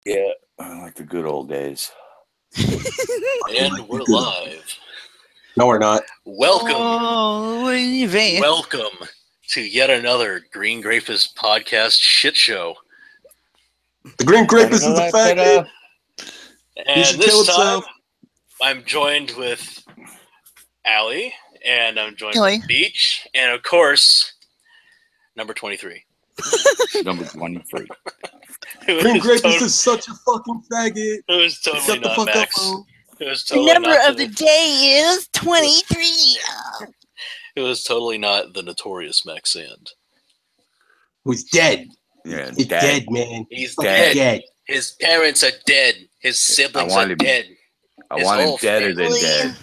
Yeah, like the good old days. And we're live. No, we're not. Welcome to yet another Green Grapus podcast shit show. The Green Grapus is the faggot. And this time, I'm joined with Allie, and I'm joined with Beach, and of course, number 23. Number 23. Green Grapus is such a fucking faggot. It was totally Shut the not fuck Max. up, bro. It was totally the number not of the day is 23. It was totally not the notorious Max Sand. Who's dead? Yeah, He's dead, man. He's dead. dead. His parents are dead. His siblings are dead. I want him deader than dead.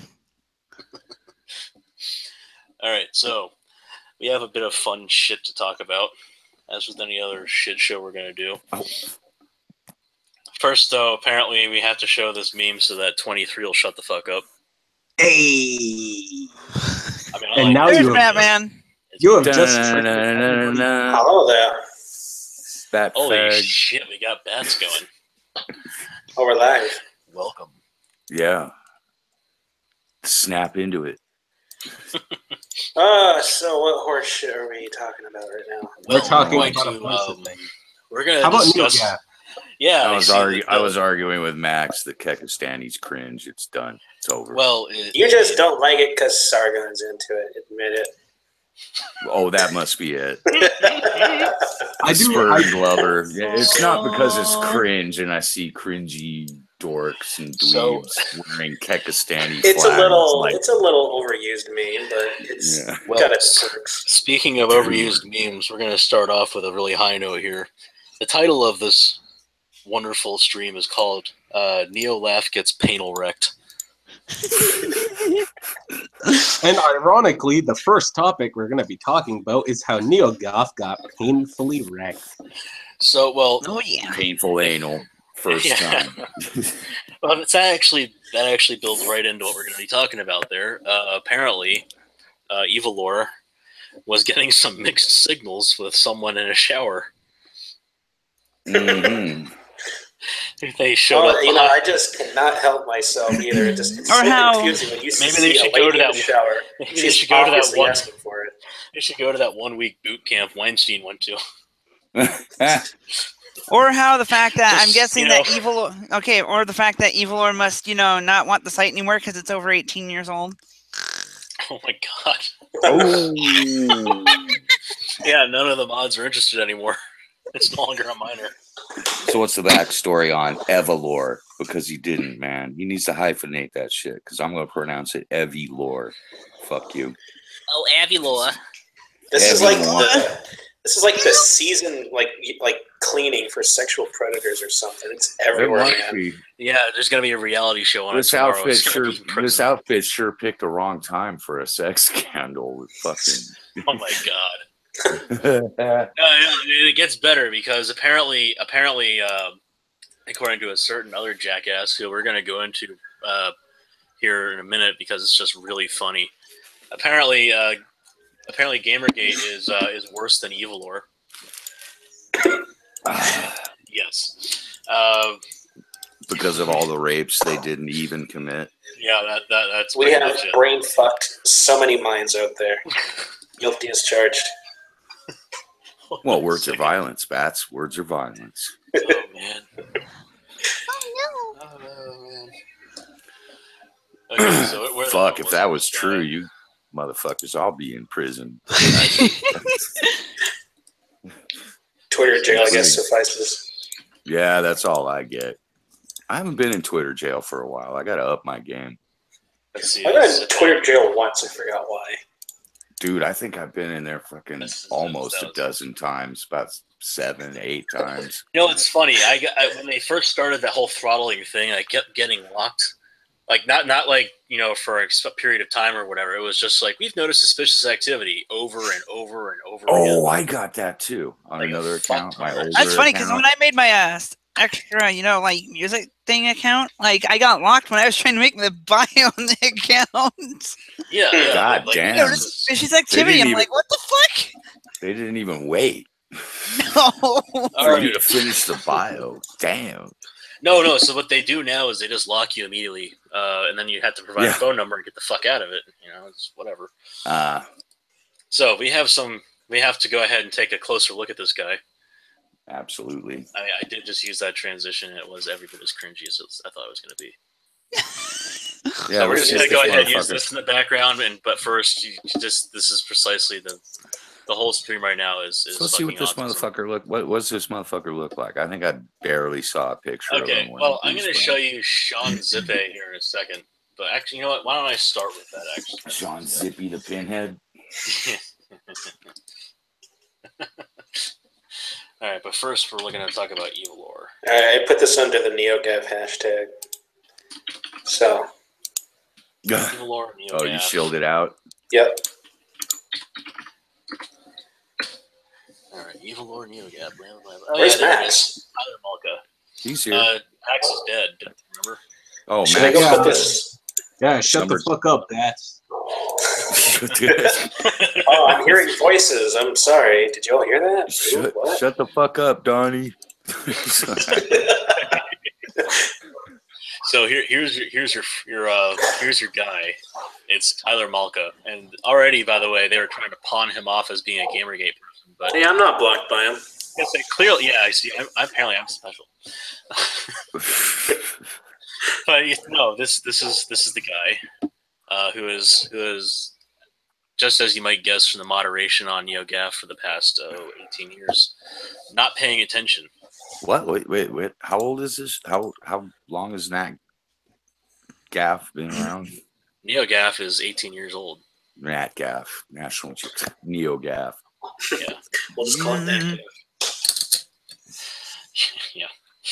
All right, so we have a bit of fun shit to talk about, as with any other shit show we're going to do. Oh. First, though, apparently we have to show this meme so that 23 will shut the fuck up. Hey. I mean, And now There's Batman. You have just Hello there. Bat Holy fag. shit, we got bats going. Oh, we're live. Welcome. Yeah. Snap into it. So what horse shit are we talking about right now? We're talking going about a to, person thing. We're going How to about discuss... NeoLaff? Yeah, I was arguing with Max that Kekistani's cringe. It's done. It's over. Well, You just don't like it because Sargon's into it. Admit it. Oh, that must be it. I do. Spurs lover. Yeah, it's not because it's cringe and I see cringy dorks and dweebs wearing Kekistani It's flags. it's a little overused meme, but it's got its perks. Speaking of overused memes, we're going to start off with a really high note here. The title of this wonderful stream is called NeoLaff Gets Painal REKT. And ironically, the first topic we're going to be talking about is how NeoLaff got painfully wrecked. So, well, Painful anal. First time. Well, that actually builds right into what we're going to be talking about there. Apparently, Evilor was getting some mixed signals with someone in a shower. Mm-hmm. They showed up. I just cannot help myself either. It's so confusing when you see a lady in the shower. Maybe they should go to that one. Asking for it. They should go to that 1 week boot camp Weinstein went to. Or how the fact that I'm guessing that or the fact that Evilor must, not want the site anymore because it's over 18 years old. Oh my god. Oh. Yeah, none of the mods are interested anymore. It's no longer a minor. So what's the backstory on Evilor? Because he didn't, man. He needs to hyphenate that shit. Because I'm going to pronounce it Evilor. Fuck you. Oh, Evilor. This is like the season, like cleaning for sexual predators or something. It's everywhere, man. Yeah, there's gonna be a reality show on this it tomorrow. This outfit sure picked the wrong time for a sex scandal with fucking. Oh my god. It gets better because apparently, according to a certain other jackass who we're gonna go into here in a minute because it's just really funny. Apparently, Gamergate is worse than Evilor. Yes. Because of all the rapes they didn't even commit. Yeah, that's. We have brain fucked so many minds out there. Guilty as charged. Well, words are violence, Bats. Words are violence. Oh man. Oh no. Okay, so fuck, if that was true, you motherfuckers, I'll be in prison. Twitter jail, I guess, suffices. Yeah, that's all I get. I haven't been in Twitter jail for a while. I gotta up my game. I've been in Twitter jail once. I forgot why. Dude, I think I've been in there fucking almost a dozen times, about 7, 8 times. You know, it's funny. I when they first started that whole throttling thing, I kept getting locked. Like not like for a period of time or whatever. It was just like we've noticed suspicious activity over and over and over. Oh, again. I got that too on another account. My older That's funny because when I made my extra, music thing account, like I got locked when I was trying to make the bio on the account. Yeah. God damn. Suspicious activity. I'm like, what the fuck? They didn't even wait. No. For you to finish the bio. Damn. No. So what they do now is they just lock you immediately, and then you have to provide a phone number and get the fuck out of it. You know, it's whatever. So we have to go ahead and take a closer look at this guy. Absolutely. I mean, I did just use that transition. It was every bit as cringy as I thought it was going to be. Yeah, So we're just going to go ahead and use motherfucker. this in the background, but first, this is precisely the whole stream right now is. So let's see what this motherfucker look. What does this motherfucker look like? I think I barely saw a picture of him. Okay, well, I'm going to show you Sean Zippe here in a second. But actually, you know what? Why don't I start with that? Actually, Sean Zippy the Pinhead. All right, but first we're going to talk about Evil Lore. All right, I put this under the NeoGav hashtag. So. Evil Lore, NeoGav. Oh, you shielded it out? Yep. All right, Evil Lore, NeoGav. Where's Max? Tyler Malka. He's here. Max is dead. Remember? Oh, Should I Max. go put this? Yeah, shut the fuck up, Bats. Oh, I'm hearing voices. I'm sorry. Did you all hear that? Shut the fuck up, Donnie. So here's your guy. It's Tyler Malka, and already, by the way, they were trying to pawn him off as being a Gamergate person. But hey, I'm not blocked by him. Yes, clearly, yeah. I see. Apparently, I'm special. But no, this is the guy who is just as you might guess from the moderation on NeoGaff for the past 18 years, not paying attention. What? Wait. How old is this? How long has Nat Gaff been around? NeoGaff is 18 years old. Nat Gaff, National NeoGaff. Yeah, we'll just call it that. Yeah.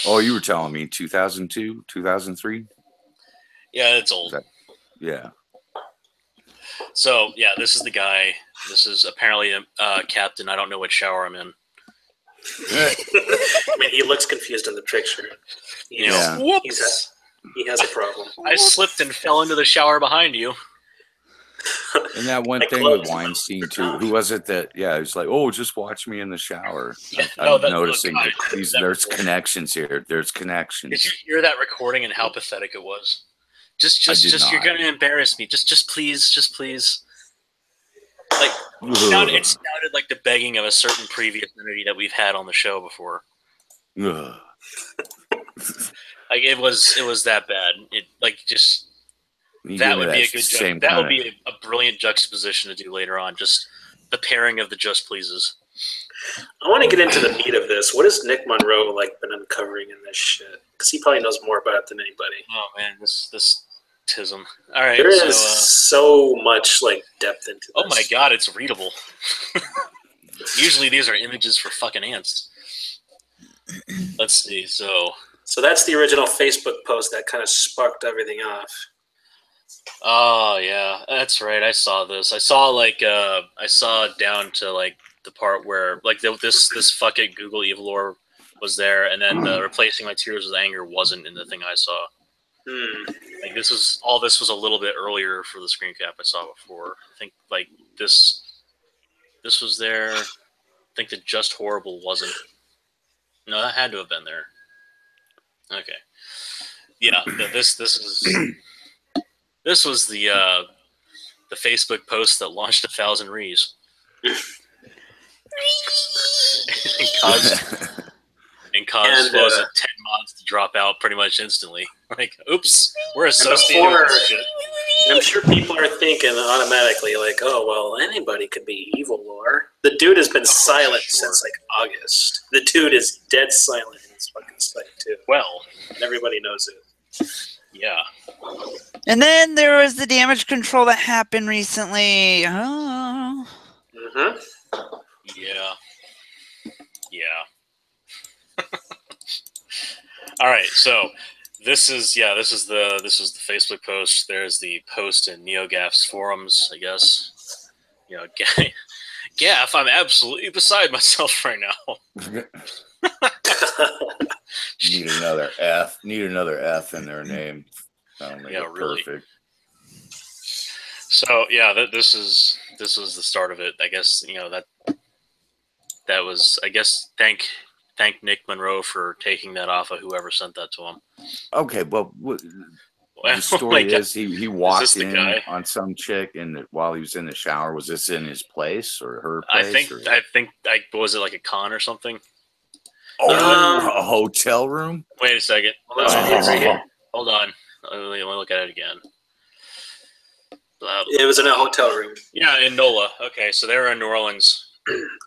Oh, you were telling me 2002, 2003? Yeah, it's old. Yeah. So, yeah, this is the guy. This is apparently a captain. I don't know what shower I'm in. I mean, he looks confused in the picture. He has a problem. I slipped and fell into the shower behind you. And that one thing with Weinstein too. Who was it that? Yeah, he was like, "Oh, just watch me in the shower." I'm noticing there's connections here. There's connections. Did you hear that recording and how pathetic it was? Just you're gonna embarrass me. Just please. Like it sounded like the begging of a certain previous entity that we've had on the show before. Like it was that bad. That would be a good. That would be a brilliant juxtaposition to do later on. Just the pairing of the just pleases. I want to get into the meat of this. What has Nick Monroe been uncovering in this shit? Because he probably knows more about it than anybody. Oh man, this tism. All right, there is so much depth into this. Oh my god, it's readable. Usually these are images for fucking ants. Let's see. So that's the original Facebook post that kind of sparked everything off. Oh yeah, that's right. I saw this. I saw down to the part where this fuck it Google Evil Lore was there, and then the replacing my tears with anger wasn't in the thing I saw. This was a little bit earlier for the screen cap I saw before. I think this was there. I think the Just Horrible wasn't. No, that had to have been there. Okay. Yeah, this was the Facebook post that launched 1,000 rees. and caused 10 mods to drop out pretty much instantly. Oops, we're associated with this shit. I'm sure people are thinking automatically, oh, well, anybody could be Evil Lore. The dude has been silent since August. The dude is dead silent in his fucking site, too. Well, and everybody knows it. Yeah. And then there was the damage control that happened recently. Oh. Mm-hmm. Yeah. All right, so this is the Facebook post. There's the post in NeoGaff's forums, I guess. Gaff, I'm absolutely beside myself right now. Need another F. Need another F in their name. That'll make it really. Perfect. So yeah, this was the start of it. I guess that that was, I guess, thank Nick Monroe for taking that off of whoever sent that to him. Okay, well, the Oh story my God. is he walked the in guy? on some chick, and while he was in the shower, was this in his place or her I place? think was it like a con or something? A hotel room? Wait a second. Hold on. Let me look at it again. It was in a hotel room. Yeah, in NOLA. Okay, so they were in New Orleans.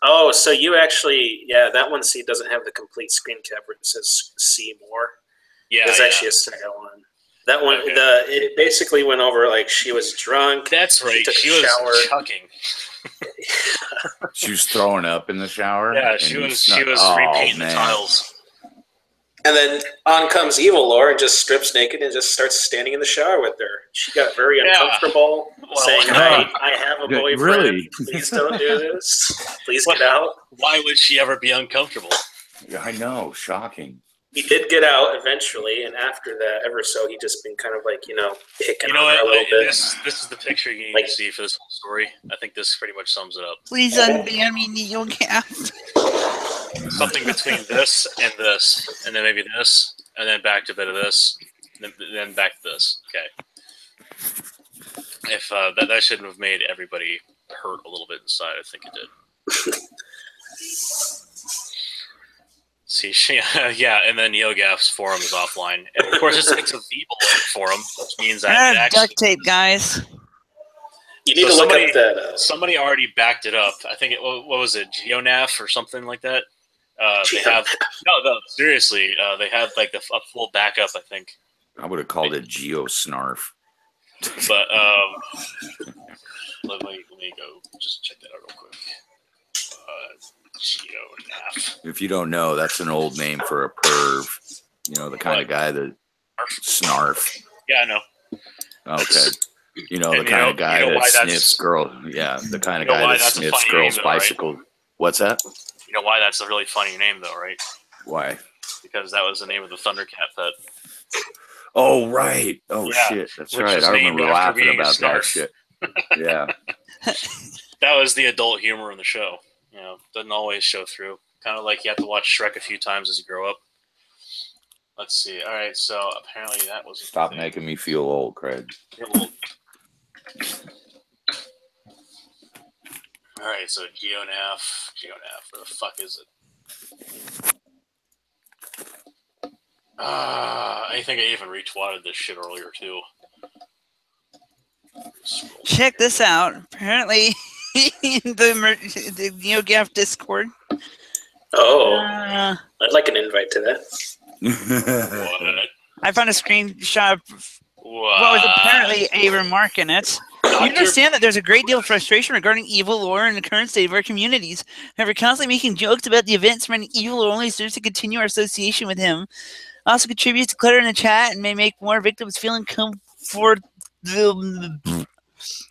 Oh, so you actually, that one doesn't have the complete screen cap where it says see more. Yeah, There's actually a second one. That one, Okay. it basically went over like she was drunk. That's right. She She took a shower. was chucking. She was throwing up in the shower? Yeah, and she he was snuck- repainting the man. tiles. And then on comes Evil Lore and just strips naked and just starts standing in the shower with her. She got very uncomfortable, saying, I have a boyfriend. Really? Please don't do this. Please get out. Why would she ever be uncomfortable? Yeah, I know. Shocking. He did get out eventually, and after that, ever so, he just been kind of like, picking You know on her what? a little bit. This is the picture you need to see for this whole story. I think this pretty much sums it up. Please unban me, NeoGaf. Something between this, and then maybe this, and then back to a bit of this, and then back to this. Okay. If that shouldn't have made everybody hurt a little bit inside, I think it did. See, and then NeoGaf's forum is offline, and of course it's a Vivo forum, which means I that have duct tape, guys. You need to look up that. Somebody already backed it up. I think what was it, GeoNaff or something like that? They have no, seriously. They have like a full backup, I think. I would have called it Geo Snarf. But let me go just check that out real quick. GeoNaff. If you don't know, that's an old name for a perv. You know, the kind of guy that snarf. Yeah, I know. Okay. You know, the kind of guy that sniffs girl. Yeah, the kind of guy that sniffs girls' bicycle. What's that? You know why that's a really funny name, though, right? Why? Because that was the name of the Thundercat pet. Oh, right. Oh, Yeah, shit. That's right. I remember laughing about that shit. Yeah. That was the adult humor in the show. You know, doesn't always show through. Kind of like you have to watch Shrek a few times as you grow up. Let's see. All right, so apparently that was... Stop making me feel old, Craig. You're old. All right, so GeoNaff, where the fuck is it? I think I even retweeted this shit earlier too. Check this out. Apparently, in the NeoGaf Discord. Oh, I'd like an invite to that. I found a screenshot of what was apparently a remark in it. We understand that there's a great deal of frustration regarding evil lore in the current state of our communities. However, constantly making jokes about the events surrounding evil lore only serves to continue our association with him. Also contributes to clutter in the chat and may make more victims feel uncomfortable.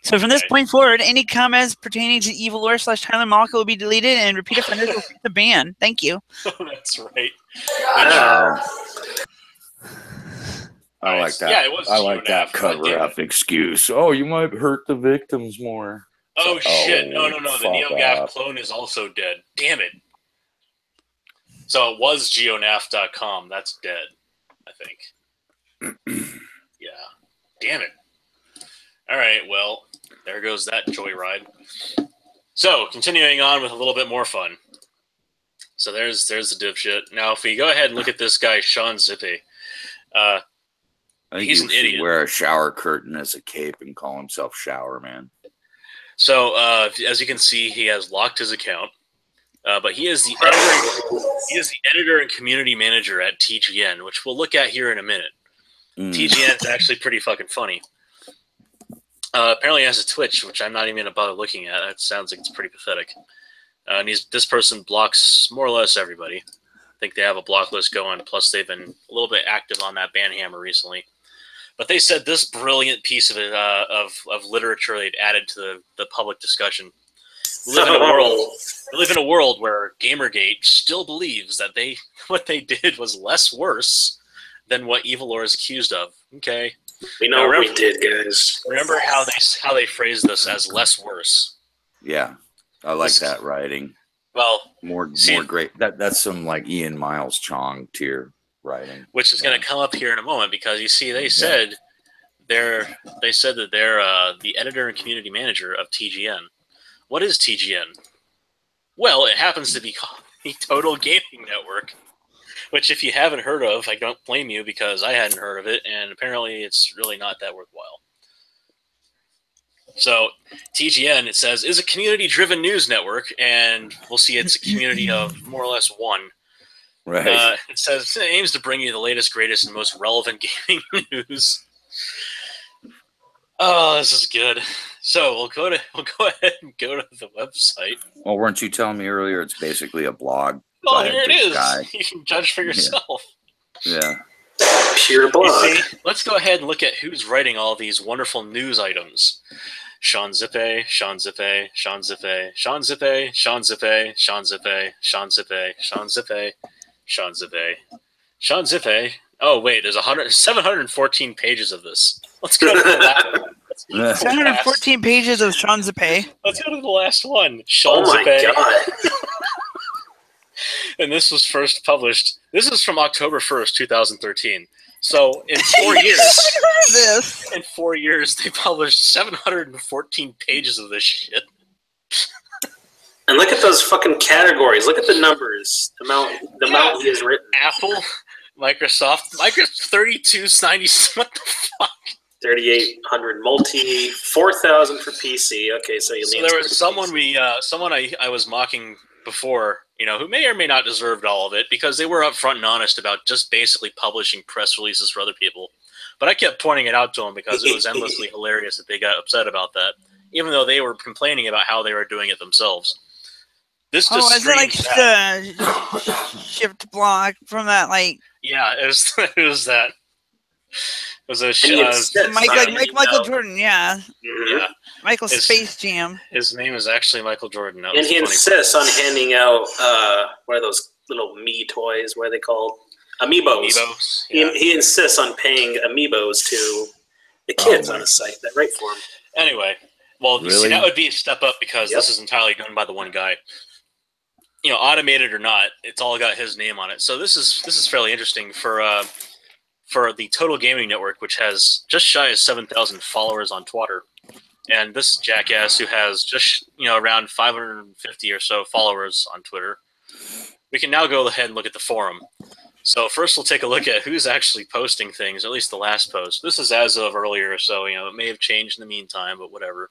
So from this point forward, any comments pertaining to evil lore / Tyler Malka will be deleted, and repeat offenders will face the ban. Thank you. That's right. I like that. Yeah, it was. I like that cover-up excuse. Oh, you might hurt the victims more. Oh shit! No. The NeoGaf clone is also dead. Damn it. So it was geonaff.com. That's dead, I think. Yeah. Damn it. All right. Well, there goes that joyride. So continuing on with a little bit more fun. So there's the dipshit. Now, if we go ahead and look at this guy, Sean Zippy. I think he's an idiot. Wear a shower curtain as a cape and call himself Shower Man. So as you can see, he has locked his account, but he is the editor. He is the editor and community manager at TGN, which we'll look at here in a minute. TGN is actually pretty fucking funny. Apparently, he has a Twitch, which I'm not even going to bother looking at. That sounds like it's pretty pathetic. And this person blocks more or less everybody. I think they have a block list going. Plus, they've been a little bit active on that banhammer recently. But they said this brilliant piece of literature they've added to the public discussion. We live in a world where Gamergate still believes that what they did was less worse than what Evil Lore is accused of. Okay, we know what we did, guys. Remember how they phrased this as less worse. Yeah, I like that writing. Well, more great. That's some like Ian Miles Chong tier writing, which is going to come up here in a moment because you see they said that they're the editor and community manager of TGN. What is TGN? Well, it happens to be called the Total Gaming Network, which if you haven't heard of, I don't blame you because I hadn't heard of it, and apparently it's really not that worthwhile. So TGN, it says, is a community-driven news network, and we'll see it's a community of more or less one. right? It says it aims to bring you the latest, greatest, and most relevant gaming news. Oh, this is good. So we'll go ahead and go to the website. Well, weren't you telling me earlier it's basically a blog? Oh, here it is. Guy. You can judge for yourself. Yeah. Pure blog. See, let's go ahead and look at who's writing all these wonderful news items. Sean Zippe, Sean Zippe, Sean Zippe, Sean Zippe, Sean Zippe, Sean Zippe, Sean Zippe, Sean Zippe, Sean Zippe, Sean Zippe. Oh wait, there's 714 pages of this. Let's go to the last. 714 pages of Sean Zippe. Let's go to the last one. Sean my Zippe. God. And this was first published. This is from October 1st, 2013. So in 4 years, in 4 years, they published 714 pages of this shit. And look at those fucking categories. Look at the numbers. The amount he has written. Apple, Microsoft 3290. What the fuck? 3,800 multi, 4,000 for PC. Okay, so there was someone I was mocking before, who may or may not deserved all of it because they were upfront and honest about just basically publishing press releases for other people. But I kept pointing it out to them because it was endlessly hilarious that they got upset about that, even though they were complaining about how they were doing it themselves. This just is it like the shipped blog from that, like? Yeah, it was that. It was a Michael Jordan, yeah. Yeah. Michael Space Jam. His name is actually Michael Jordan. And he insists on handing out, what are those little me toys? What are they called? Amiibos. Yeah. He insists on paying Amiibos to the kids on his site that write for him. Anyway, well, you see, that would be a step up because this is entirely done by the one guy. Automated or not, it's all got his name on it. So this is fairly interesting for the Total Gaming Network, which has just shy of 7,000 followers on Twitter. And this jackass who has just, around 550 or so followers on Twitter. We can now go ahead and look at the forum. So first we'll take a look at who's actually posting things, at least the last post. This is as of earlier, so, it may have changed in the meantime, but whatever.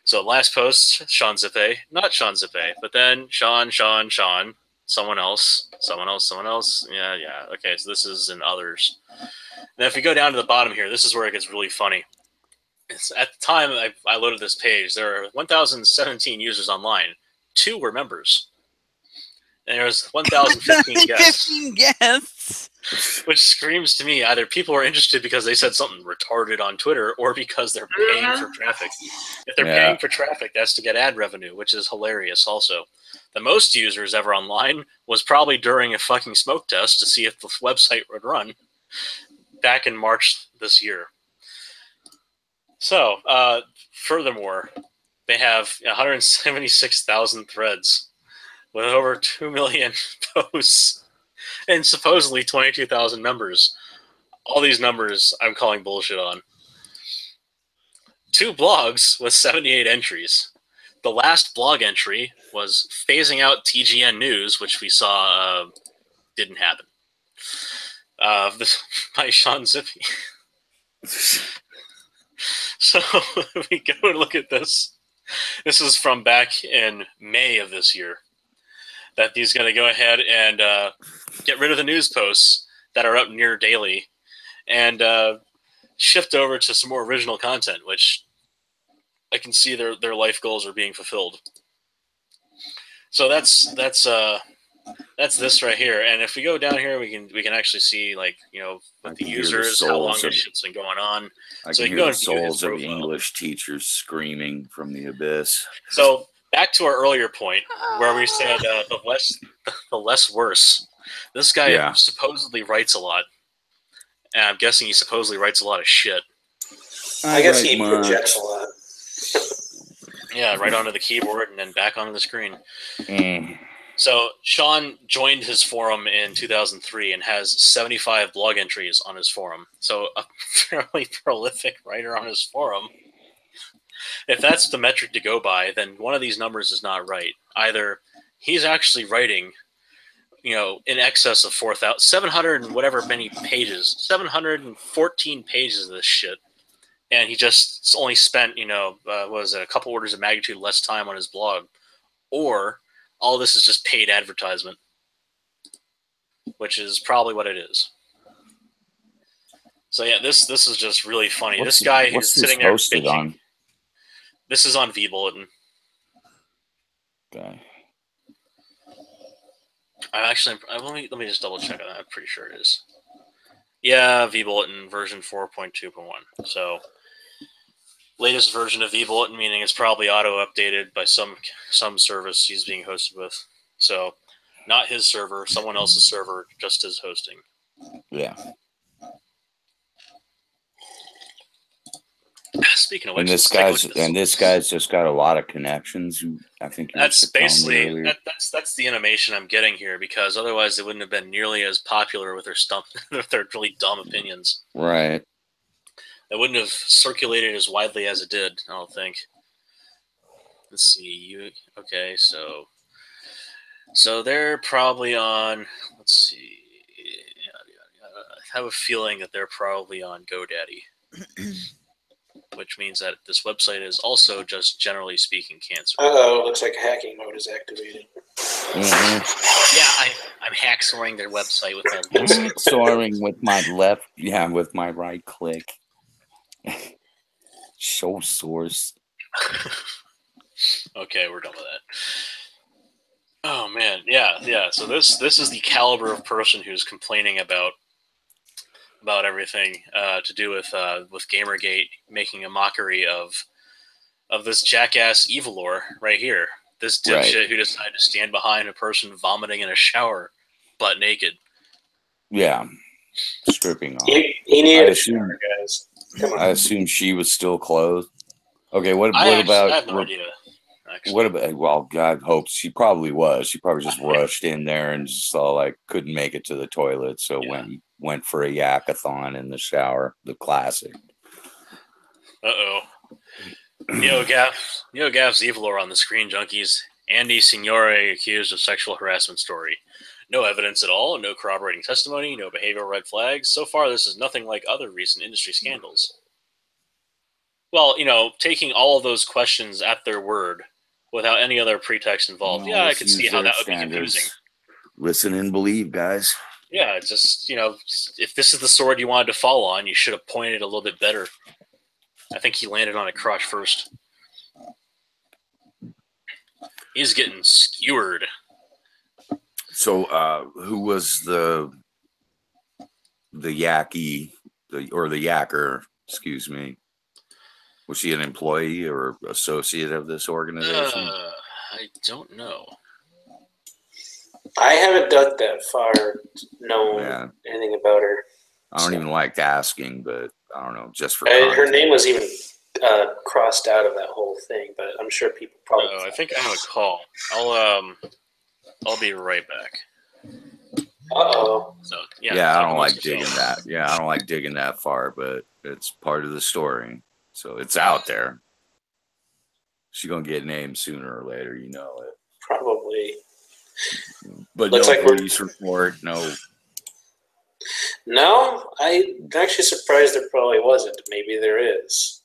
So last post, Sean Zippe. Not Sean Zippe, but then Sean, someone else. Yeah. Okay, so this is in others. Now if we go down to the bottom here, this is where it gets really funny. At the time I loaded this page, there are 1,017 users online. 2 were members. And there was 1,015 guests. 15 guests. Which screams to me either people are interested because they said something retarded on Twitter or because they're paying for traffic. If they're paying for traffic, that's to get ad revenue, which is hilarious also. The most users ever online was probably during a fucking smoke test to see if the website would run back in March this year. So, furthermore, they have 176,000 threads with over 2 million posts and supposedly 22,000 members. All these numbers I'm calling bullshit on. 2 blogs with 78 entries. The last blog entry was phasing out TGN News, which we saw didn't happen. By Sean Zippe. So we go and look at this. This is from back in May of this year. That he's going to go ahead and get rid of the news posts that are up near daily and shift over to some more original content, which I can see their life goals are being fulfilled. So that's this right here. And if we go down here, we can actually see with the users how long this shit's been going on. I can hear the souls of English teachers screaming from the abyss. So back to our earlier point where we said the less worse. This guy supposedly writes a lot. And I'm guessing he supposedly writes a lot of shit. I guess he projects a lot. Yeah, right onto the keyboard and then back onto the screen. So Sean joined his forum in 2003 and has 75 blog entries on his forum. So a fairly prolific writer on his forum. If that's the metric to go by, then one of these numbers is not right. Either he's actually writing, in excess of 4,000, 700 and whatever many pages, 714 pages of this shit. And he just only spent, was it a couple orders of magnitude less time on his blog. Or all this is just paid advertisement, which is probably what it is. So yeah, this is just really funny. This guy who's sitting there bitching. This is on V-Bulletin. Okay. Let me just double check on that. I'm pretty sure it is. Yeah, V-Bulletin version 4.2.1. So latest version of V-Bulletin, meaning it's probably auto-updated by some service he's being hosted with. So not his server, someone else's server, just his hosting. Yeah. Speaking of which, and this guy's just got a lot of connections. I think that's basically that's the animation I'm getting here, because otherwise they wouldn't have been nearly as popular with their really dumb opinions. Right. It wouldn't have circulated as widely as it did, I don't think. Let's see. Okay, so they're probably on. Let's see. I have a feeling that they're probably on GoDaddy. Which means that this website is also, just generally speaking, cancer. Looks like hacking mode is activated. Yeah, I'm hack-soaring their website with my left. Hack-soaring with my left, with my right click. Show source. Okay, we're done with that. Oh man, yeah. So this is the caliber of person who's complaining about everything to do with Gamergate, making a mockery of this jackass Evilor right here. This dipshit who decided to stand behind a person vomiting in a shower, butt naked. Yeah, stripping off. He needed a shower, guys. I assume she was still clothed. Okay, what about? I have no idea. Actually. What about? Well, God hopes she probably was. She probably just rushed in there and just saw couldn't make it to the toilet, so went for a yakathon in the shower. The classic. NeoGaff's Evilor on the Screen Junkies. Andy Signore accused of sexual harassment story. No evidence at all, no corroborating testimony, no behavioral red flags. So far, this is nothing like other recent industry scandals. Well, taking all of those questions at their word without any other pretext involved. I could see how that would be confusing. Listen and believe, guys. Yeah, it's just, if this is the sword you wanted to fall on, you should have pointed a little bit better. I think he landed on a crotch first. He's getting skewered. So, who was the yacky, the yacker, excuse me? Was he an employee or associate of this organization? I don't know. I haven't dug that far to know anything about her. I don't even like asking, but I don't know, just for her name was even crossed out of that whole thing, but I'm sure people probably. I think I have a call. I'll be right back. So I don't like digging that. Yeah, I don't like digging that far, but it's part of the story, so it's out there. She's gonna get named sooner or later, it. Probably. But looks no police report, no. No, I'm actually surprised there probably wasn't. Maybe there is.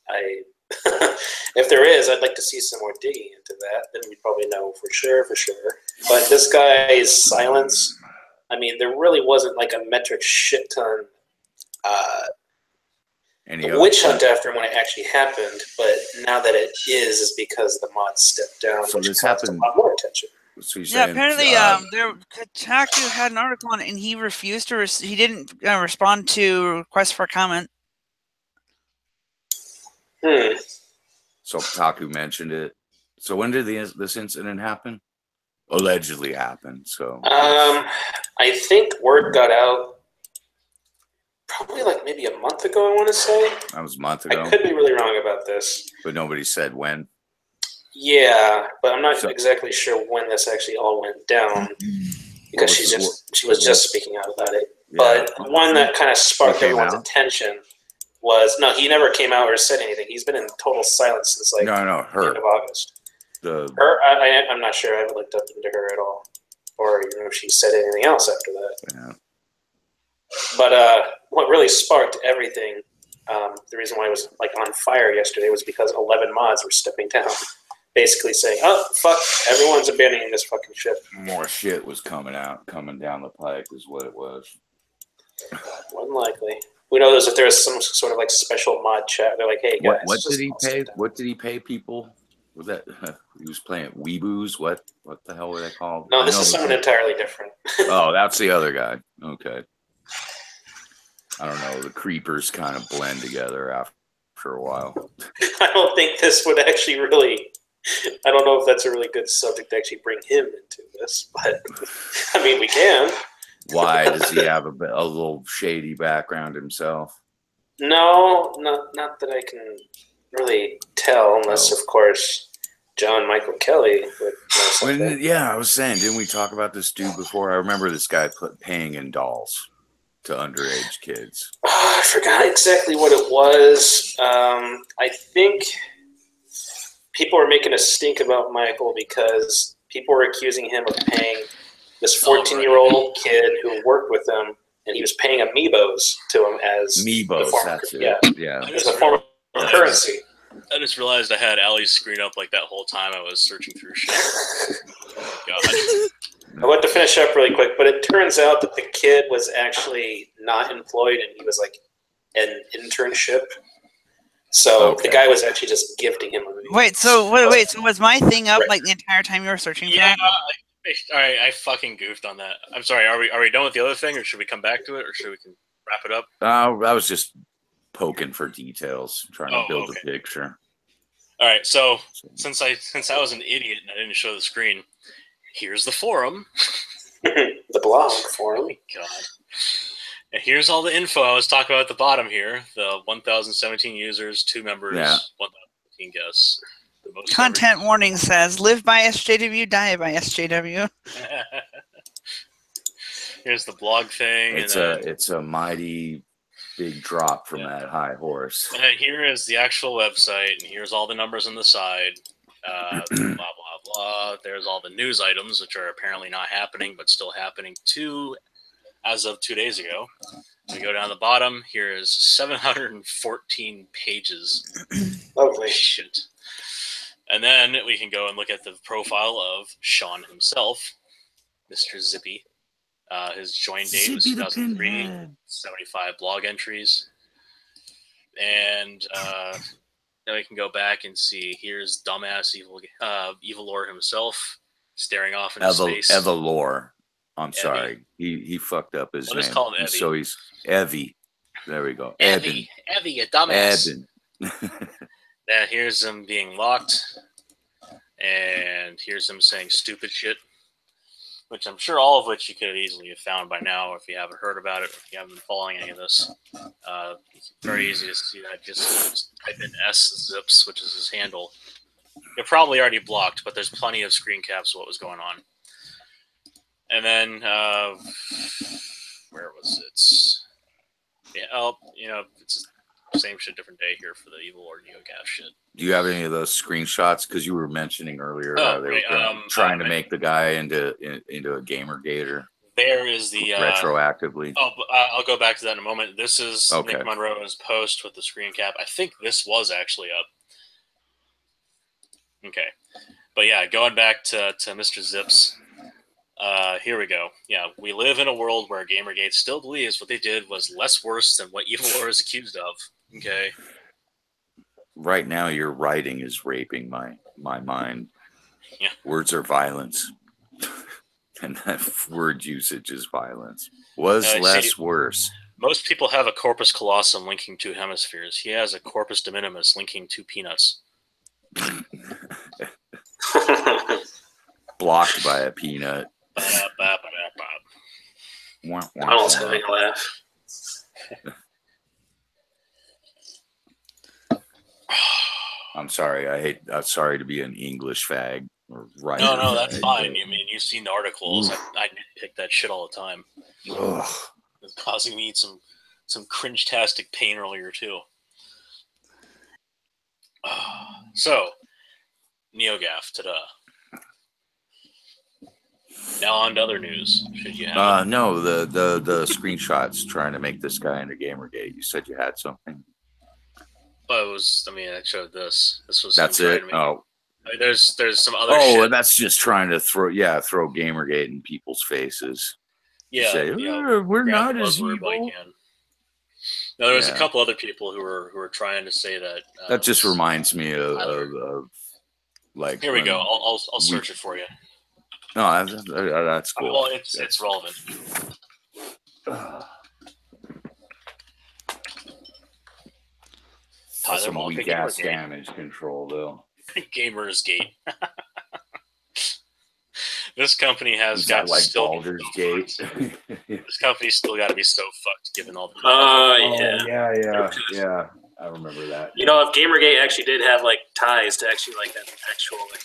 If there is, I'd like to see some more digging into that. Then we probably know for sure. But this guy's silence, there really wasn't a metric shit ton witch hunt after him when it actually happened. But now that it is because the mods stepped down, so which this caused a lot more attention. So apparently, Kotaku had an article on it, and he refused to. He didn't respond to requests for comment. So Kotaku mentioned it. So when did this incident happen? Allegedly happened. So I think word got out probably maybe a month ago. I want to say that was a month ago. I could be really wrong about this, but nobody said when. Yeah, but I'm not exactly sure when this actually all went down because she was just speaking out about it. Yeah. But one that kind of sparked everyone's attention was he never came out or said anything. He's been in total silence since like her. The end of August. Her, I'm not sure. I haven't looked up into her at all, or even if she said anything else after that. Yeah. But what really sparked everything, the reason why it was like on fire yesterday was because 11 mods were stepping down, basically saying, "Oh fuck, everyone's abandoning this fucking ship." More shit was coming down the pike, is what it was. More than likely. We know that there was some sort of like special mod chat. They're like, "Hey guys, what did he pay? What did he pay people? Was that he was playing Weeboos? What the hell were they called? No, this is someone entirely different. Oh, that's the other guy. Okay. I don't know. The creepers kind of blend together after a while. I don't think this would actually really. I don't know if that's a really good subject to actually bring him into this, but I mean, we can. Why does he have a little shady background himself? No, not that I can really tell, unless of course John Michael Kelly would know something. Yeah, I was saying, didn't we talk about this dude before? I remember this guy paying in dolls to underage kids. Oh, I forgot exactly what it was. I think people were making a stink about Michael because people were accusing him of paying this 14-year-old kid who worked with him, and he was paying amiibos to him as that's it. Yeah. As a form of currency. I just realized I had Allie's screen up like that whole time I was searching through shit. Oh, God. I want to finish up really quick, but it turns out that the kid was actually not employed, and he was like an internship. So the guy was actually just gifting him a movie. Wait, so was my thing up like the entire time you were searching for that? All right, I fucking goofed on that. I'm sorry. Are we done with the other thing, or should we come back to it, or should we wrap it up? I was just poking for details, trying to build a picture. All right, so since I was an idiot and I didn't show the screen, here's the forum. The blog forum. Oh my God. And here's all the info I was talking about at the bottom here. The 1,017 users, 2 members, 1,015 guests. Content warning says, live by SJW, die by SJW. Here's the blog thing. It's a mighty big drop from that high horse. And then here is the actual website, and here's all the numbers on the side. Blah, blah, blah. There's all the news items, which are apparently not happening, but still happening as of 2 days ago. We go down the bottom. Here is 714 pages. Lovely. Shit. And then we can go and look at the profile of Sean himself, Mr. Zippy. His join date was 2003, 75 blog entries. And then we can go back and see, here's dumbass Evil Lore himself, staring off into space. Evilore. I'm sorry. He fucked up his name. Let's call him Evie. So he's Evie. There we go. Evie, a dumbass. Eben. Yeah, here's him being locked. And here's him saying stupid shit. Which I'm sure all of which you could easily have found by now if you haven't heard about it, or if you haven't been following any of this. It's very easy to see that. Just type in szips, which is his handle. You're probably already blocked, but there's plenty of screen caps of what was going on. And then, where was it? Yeah, it's the same shit, different day here for the Evil or NeoGaf shit. Do you have any of those screenshots? Because you were mentioning earlier they were trying to make the guy into a gamergator. There is the retroactively. I'll go back to that in a moment. This is Nick Monroe's post with the screen cap. I think this was actually up. Okay, but yeah, going back to Mr. Zips. Here we go. Yeah, we live in a world where Gamergate still believes what they did was less worse than what Evil Lore is accused of. Okay. Right now, your writing is raping my mind. Yeah. Words are violence, and that word usage is violence. Less worse. Most people have a corpus callosum linking 2 hemispheres. He has a corpus de minimis linking 2 peanuts. Blocked by a peanut. Donald's having a laugh. I'm sorry. I'm sorry to be an English fag or writer. No, that's fine. I mean, you've seen the articles. I pick that shit all the time. Ugh. It's causing me some cringe-tastic pain earlier too. So, NeoGAF, ta-da. Now on to other news. Should you have? No, the screenshots trying to make this guy into Gamergate. You said you had something. Well, it was. I mean, I showed this. This was. That's it. Oh, I mean, there's some other. Oh, shit. That's just trying to throw Gamergate in people's faces. Yeah, say, we're not as evil. No, there was a couple other people who were trying to say that. That just reminds me of like. Here we go. I'll search it for you. No, that's cool. Well, it's relevant. That's some weak ass damage control, though. Gamers Gate. This company has got like Baldur's Gate. This company's still got to be so fucked, given all the. Yeah. I remember that. You know, if Gamergate actually did have like ties to actually like an actual like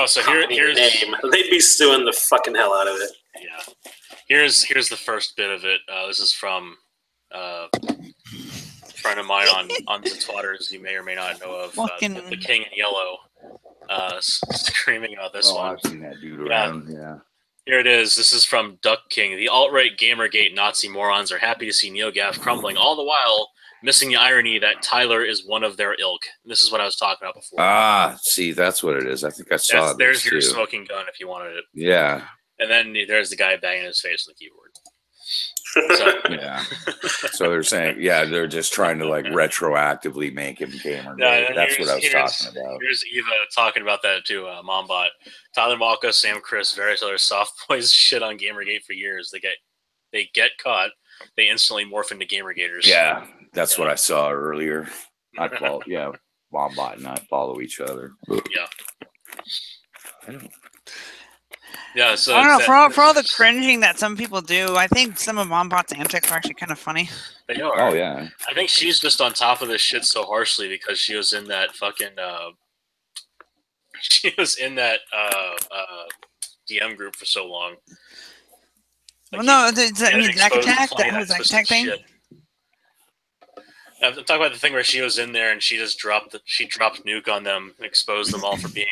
so here's name, they'd be suing the fucking hell out of it. Yeah. Here's the first bit of it. This is from a friend of mine on the Twitters you may or may not know of. The King in Yellow. Screaming about this one. I've seen that dude around. Yeah. Here it is. This is from Duck King. The alt-right Gamergate Nazi morons are happy to see NeoGAF crumbling, all the while missing the irony that Tyler is one of their ilk. And this is what I was talking about before. See, that's what it is. I think I saw it. There's your smoking gun if you wanted it. Yeah. And then there's the guy banging his face on the keyboard. So. Yeah. So they're saying, they're just trying to like retroactively make him Gamergate. No, that's what I was talking about. Here's Eva talking about that too, Mombot. Tyler Malka, Sam Chris, various other soft boys shit on Gamergate for years. They get caught, they instantly morph into Gamergaters. Yeah, that's what I saw earlier. Mombot and I follow each other. Yeah. Yeah, so I don't know. For all the cringing that some people do, I think some of Mombot's antics are actually kind of funny. They are. Oh yeah. I think she's just on top of this shit so harshly because she was in that fucking. She was in that DM group for so long. Like well, no, Zack Attack. That was Zack Attack thing. Shit. I'm talking about the thing where she was in there and she just dropped nuke on them and exposed them all for being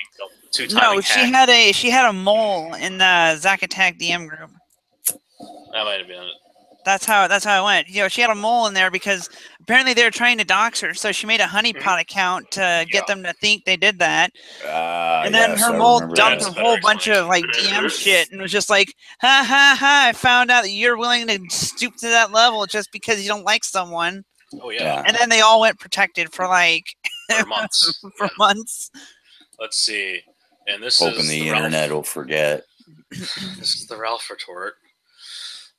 two-timing. No, she had a mole in the Zack Attack DM group. That might have been it. That's how it went. You know, she had a mole in there because apparently they were trying to dox her, so she made a honeypot account to get them to think they did that. And then her mole dumped a whole bunch of like DM shit and was just like, ha ha ha! I found out that you're willing to stoop to that level just because you don't like someone. Oh yeah. And then they all went protected for like for months. months. Let's see. And this hoping is the internet will forget. This is the Ralph retort.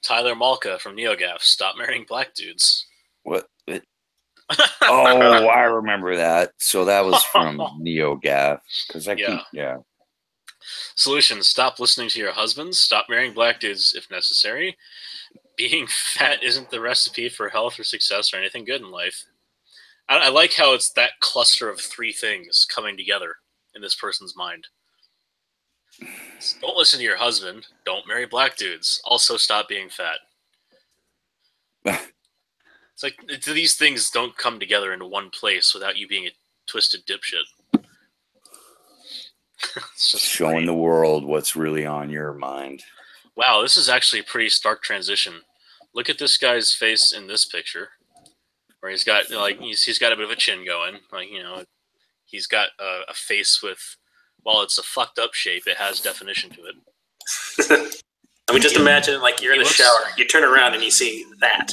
Tyler Malka from NeoGAF. Stop marrying black dudes. What? Oh, I remember that. So that was from NeoGAF. Because Solution: stop listening to your husbands. Stop marrying black dudes if necessary. Being fat isn't the recipe for health or success or anything good in life. I like how it's that cluster of three things coming together in this person's mind. Don't listen to your husband. Don't marry black dudes. Also, stop being fat. It's like these things don't come together into one place without you being a twisted dipshit. It's just showing the world what's really on your mind. Wow, this is actually a pretty stark transition. Look at this guy's face in this picture, where he's got he's got a bit of a chin going, he's got a face with, while it's a fucked up shape, it has definition to it. I mean, just imagine you're in the shower, you turn around and you see that.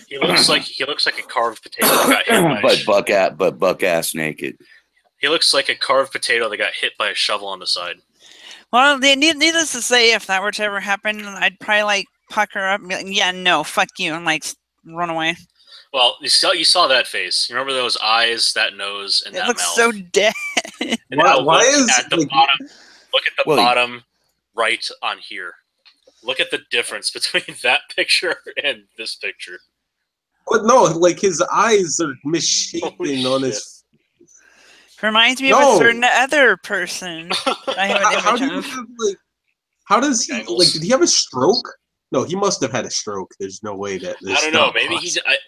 He looks like a carved potato that got hit but buck ass naked. He looks like a carved potato that got hit by a shovel on the side. Well, needless to say, if that were to ever happen, I'd probably pucker up and be like, yeah, no, fuck you, and run away. Well, you saw that face. You remember those eyes, that nose, and that mouth? It looks so dead. Why is at the bottom? Look at the bottom right on here. Look at the difference between that picture and this picture. But no, his eyes are misshapen on his. Reminds me of a certain other person. I have an image of. How does he like? Did he have a stroke? No, he must have had a stroke. There's no way that. I don't know. Maybe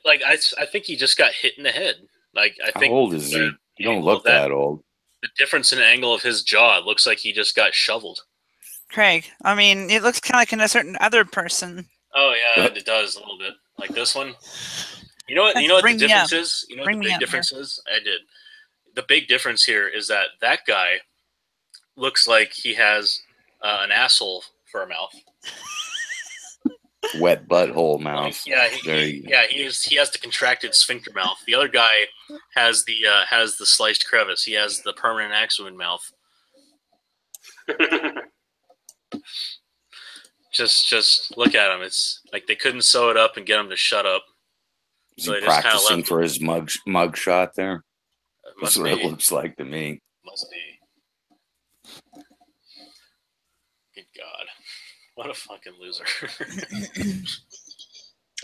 I think he just got hit in the head. Like I think. How old is he? You don't look that old. The difference in angle of his jaw, it looks like he just got shoveled. Craig, I mean, it looks kind of like a certain other person. Oh yeah, it does a little bit. Like this one. You know what? You know what the difference is? You know what the big difference is? I did. The big difference here is that guy looks like he has an asshole for a mouth. Wet butthole mouth. He has the contracted sphincter mouth. The other guy has the sliced crevice. He has the permanent axe wound mouth. just look at him. It's like they couldn't sew it up and get him to shut up. Is he practicing for his mug shot there? That's what it looks like to me. Must be. Good God. What a fucking loser.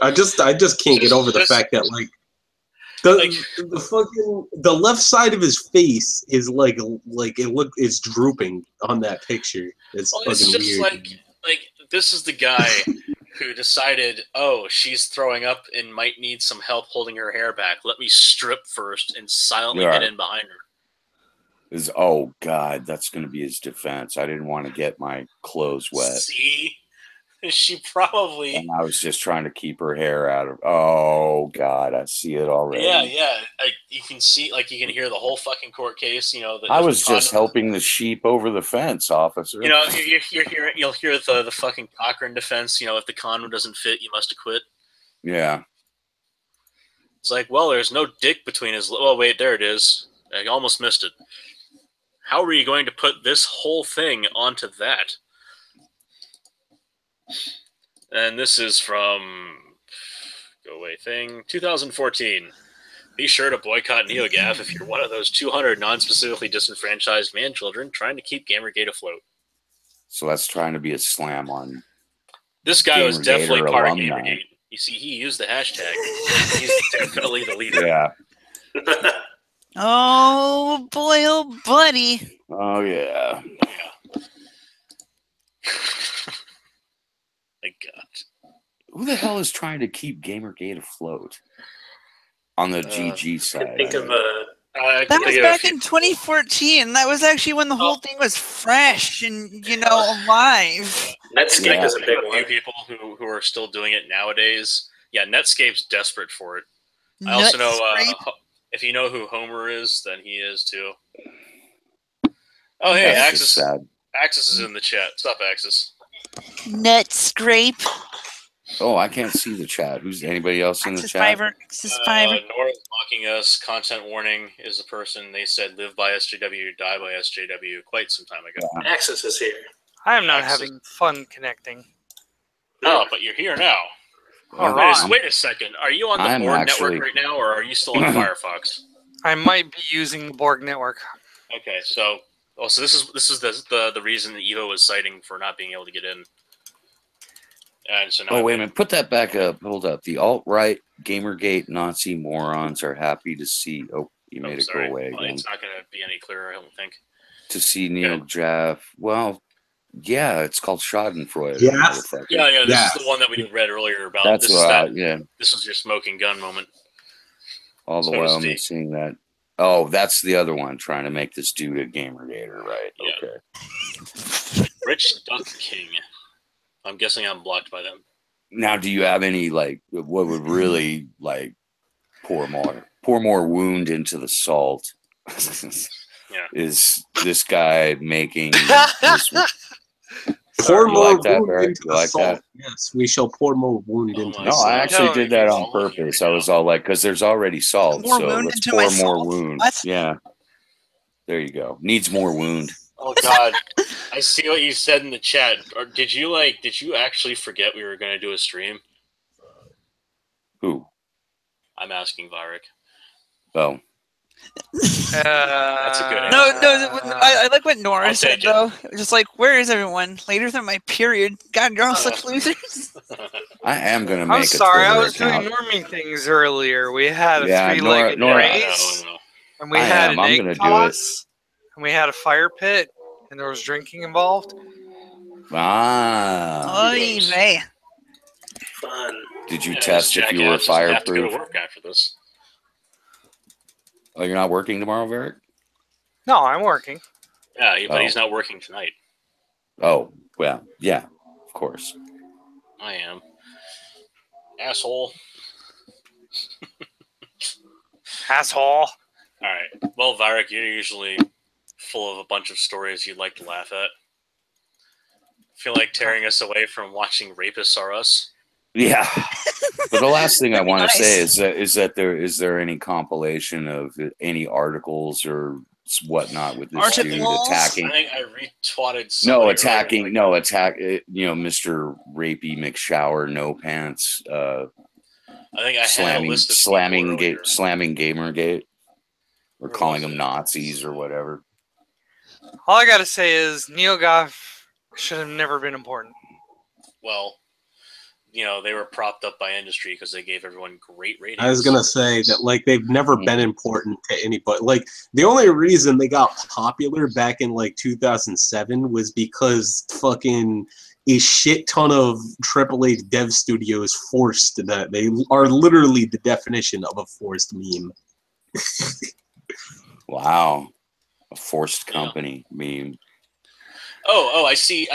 I just can't get over the fact that like the left side of his face is like it's drooping on that picture. It's fucking weird. Like this is the guy who decided, oh, she's throwing up and might need some help holding her hair back. Let me strip first and silently get in behind her. Oh God, that's going to be his defense. I didn't want to get my clothes wet. See, she probably. And I was just trying to keep her hair out of. Oh God, I see it already. Yeah. You can see, like, you can hear the whole fucking court case. You know, I was just helping the sheep over the fence, officer. You know, you'll hear the fucking Cochran defense. You know, if the condom doesn't fit, you must acquit. Yeah. It's like, well, there's no dick between his. Oh wait, there it is. I almost missed it. How are you going to put this whole thing onto that? And this is from Go Away Thing 2014. Be sure to boycott NeoGAF if you're one of those 200 non-specifically disenfranchised man-children trying to keep Gamergate afloat. So that's trying to be a slam on. This guy was definitely part of Gamergate. You see, he used the hashtag. He's definitely the leader. Yeah. Oh boy, oh buddy. Oh yeah. My God. Who the hell is trying to keep Gamergate afloat? On the GG side. Think of that was back in 2014. That was actually when the whole thing was fresh and, you know, alive. Netscape is a big one. A few people who are still doing it nowadays. Yeah, Netscape's desperate for it. I also know if you know who Homer is, then he is too. Oh, hey, Axis. Axis is in the chat. What's up, Axis? Netscape. Oh, I can't see the chat. Who's anybody else in the chat? Axis Fiverr. Nora's mocking us. Content warning is the person they said live by SJW, die by SJW quite some time ago. Yeah. Axis is here. I am not having fun connecting. Oh, but you're here now. All right. Wait a second. Are you on the Borg network right now, or are you still on Firefox? I might be using the Borg network. Okay, so this is the reason that Evo was citing for not being able to get in. And so now wait a minute. Put that back up. Hold up. The alt-right Gamergate Nazi morons are happy to see. Oh, you made it go away again. It's not going to be any clearer, I don't think. To see NeoGAF. Well, yeah, it's called Schadenfreude. Yeah. This is the one that we read earlier about. That's This is your smoking gun moment. All the while I'm seeing that. Oh, that's the other one trying to make this dude a Gamergator, right? Yeah. Okay. Rich Duck King. I'm guessing I'm blocked by them. Now, do you have any what would really pour more wound into the salt? Yeah. Is this guy making this? Pour more wound into the salt. Yes, we shall pour more wound into the salt. No, I actually did that on purpose. I was all like, because there's already salt, so let's pour more wound. Yeah. There you go. Needs more wound. Oh God, I see what you said in the chat. Or did you actually forget we were going to do a stream? Who? I'm asking Varric. Oh. That's a good answer. No, I like what Nora said though. Just like, where is everyone? Later than my period. God, you're all such losers. I am gonna make. I'm sorry, I was doing normie things earlier. We had a three-legged race. And we had an I'm egg gonna do it. toss, and we had a fire pit, and there was drinking involved. Ah. Oy vey. Fun. Did you test if you were Have to go fireproof? to work after this. Oh, you're not working tomorrow, Varric? No, I'm working. Yeah, but he's not working tonight. Oh, well, yeah, of course. I am. Asshole. Asshole. All right. Well, Varric, you're usually full of a bunch of stories you'd like to laugh at. Feel like tearing us away from watching Rapists Are Us? Yeah. But the last thing I want to nice. say is that there any compilation of any articles or whatnot with this dude Articles? attacking? I think I retweeted No, somebody attacking. earlier, No, attack. Mr. Rapey McShower, no pants. I think I had a list of slamming Gamergate, or Where calling was them it? Nazis or whatever. All I gotta say is NeoLaff should have never been important. Well, they were propped up by industry because they gave everyone great ratings. I was gonna say that like they've never been important to anybody. Like the only reason they got popular back in like 2007 was because fucking a shit ton of AAA dev studios forced that. They are literally the definition of a forced meme. Wow, a forced company meme. Oh, I see.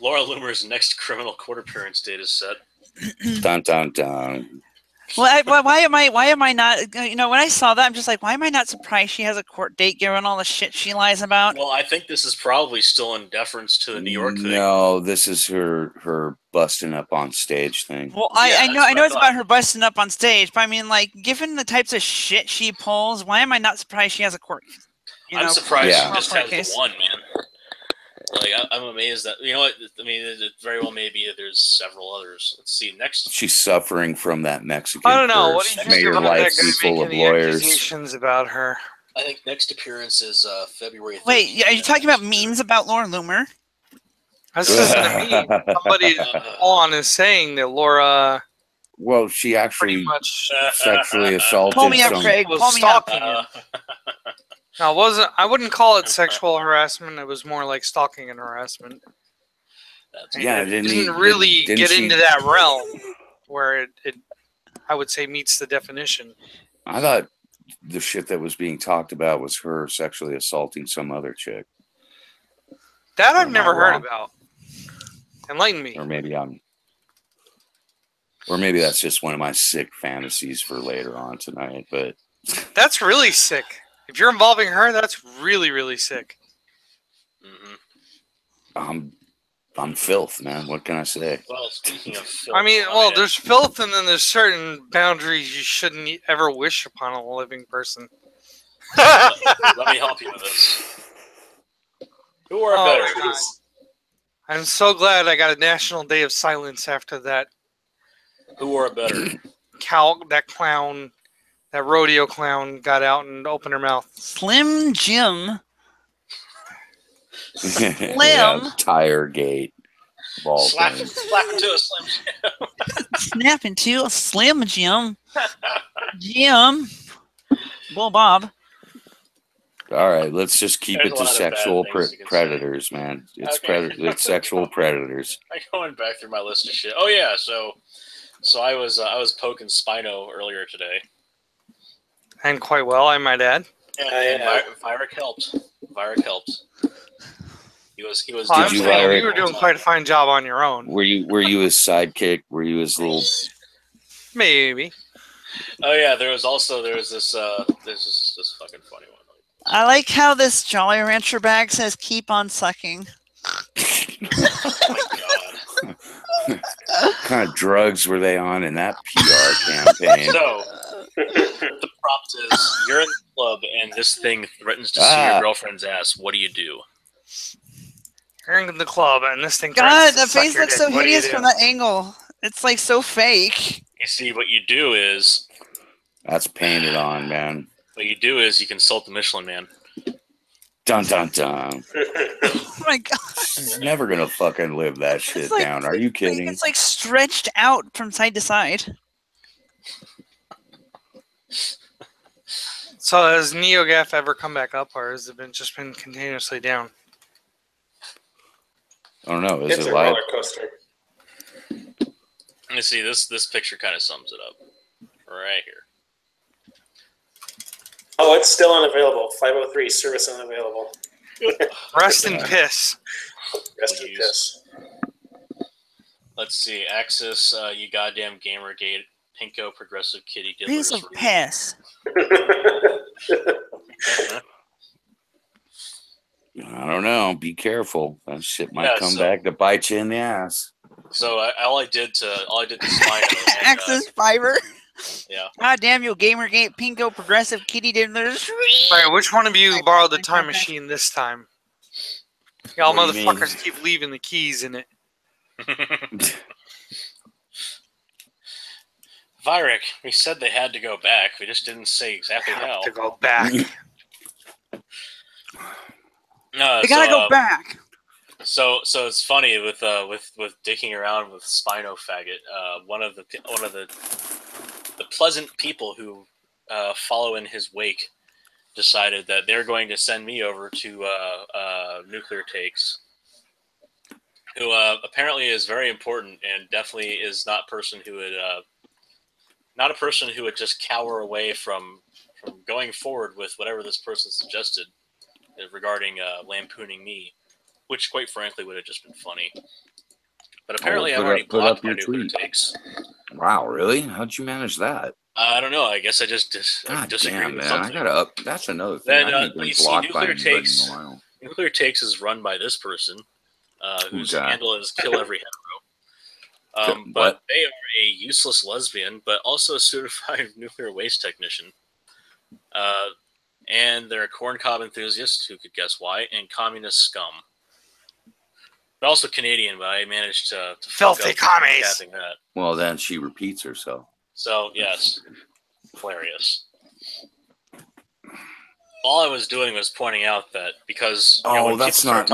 Laura Loomer's next criminal court appearance date is set. Dun dun dun. Well, why am I not? When I saw that, I'm just like, why am I not surprised she has a court date given all the shit she lies about? Well, I think this is probably still in deference to the New York thing. No, this is her busting up on stage thing. Well, I know it's about her busting up on stage, but I mean, like, given the types of shit she pulls, why am I not surprised she has a court? I'm surprised she just has case. the one, man. Like, I'm amazed that, you know what, I mean, it very well may be that there's several others. Let's see, next. She's suffering from that Mexican I don't know. curse. What do you May think your about life that guy be full of making the lawyers. accusations about her? I think next appearance is February 13th. Wait, are you talking about memes about Laura Loomer? This isn't a meme. Somebody on is saying that Laura Well, she pretty actually much sexually assaulted Pull me up, some. Craig. was Pull me up. stalking him. No, it wasn't. I wouldn't call it sexual harassment. It was more like stalking and harassment. Yeah, it didn't really get into that realm where it, I would say, meets the definition. I thought the shit that was being talked about was her sexually assaulting some other chick. That I've never heard about. Enlighten me. Or maybe that's just one of my sick fantasies for later on tonight. But That's really sick. If you're involving her, that's really, really sick. Mm-hmm. I'm filth, man. What can I say? Well, speaking of filth, I mean, well, there's filth, and then there's certain boundaries you shouldn't ever wish upon a living person. let me help you with this. Who are better? I'm so glad I got a national day of silence after that. Who are better? That clown, that rodeo clown got out and opened her mouth. Slim Jim. Yeah, tire gate. Slap into a Slim Jim. Snap into a Slim Jim. Jim. Bull Bob. All right, let's just keep There's it a to lot of sexual bad things you can predators, man. It's Okay. it's sexual predators. I'm going back through my list of shit. Oh yeah, so I was poking Spino earlier today. And quite well, I might add. And Vyric helped. Vyric helped. He was. I'm you, saying Vyric? you were doing quite a fine job on your own. Were you his sidekick? Were you his little? Maybe. Oh yeah, there was this fucking funny one. I like how this Jolly Rancher bag says "keep on sucking." Oh my god. What kind of drugs were they on in that PR campaign? So the prompt is: you're in the club and this thing threatens to see your girlfriend's ass. What do you do? You're in the club and this thing. God, threatens the to suck face your looks dick. so What do you hideous do? from that angle. It's like so fake. You see, what you do is That's painted on, man. you consult the Michelin Man. Dun dun dun. Oh my god. She's never gonna fucking live that shit like- down. Are you kidding? It's like stretched out from side to side. So has NeoLaff ever come back up, or has it just been continuously down? I don't know. It's Is it a live? roller coaster. Let me see. This picture kind of sums it up right here. Oh, it's still unavailable. 503 service unavailable. Rest in piss. Rest in piss. Let's see. Axis, you goddamn Gamergate, Pinko, progressive kitty diddlers. Piece of piss. I don't know. Be careful. That shit might come back to bite you in the ass. So all I did to Spino. Access fiber. Yeah. God damn you, Gamergate, Pinko, progressive kitty diddlers. All right, which one of you borrowed the time machine this time? Y'all What do you motherfuckers mean? keep leaving the keys in it. Virek, we said they had to go back. We just didn't say exactly how. To go back. No, They gotta go back. So it's funny with dicking around with Spino Faggot. One of the pleasant people who follow in his wake decided that they're going to send me over to Nuclear Takes, who apparently is very important and definitely is not a person who would just cower away from going forward with whatever this person suggested regarding lampooning me, which quite frankly would have just been funny. But apparently I've already blocked my Nuclear Takes. Wow, really? How'd you manage that? I don't know. I guess I just disagree with man. something. I gotta up. That's another thing. Then you see, Nuclear Takes is run by this person, whose handle is Kill Every Hetero. But they are a useless lesbian, but also a certified nuclear waste technician. And they're a corncob enthusiast, who could guess why, and communist scum. But also Canadian, but I managed to filthy commies. That. Well, then she repeats herself. So yes, hilarious. All I was doing was pointing out that because that's not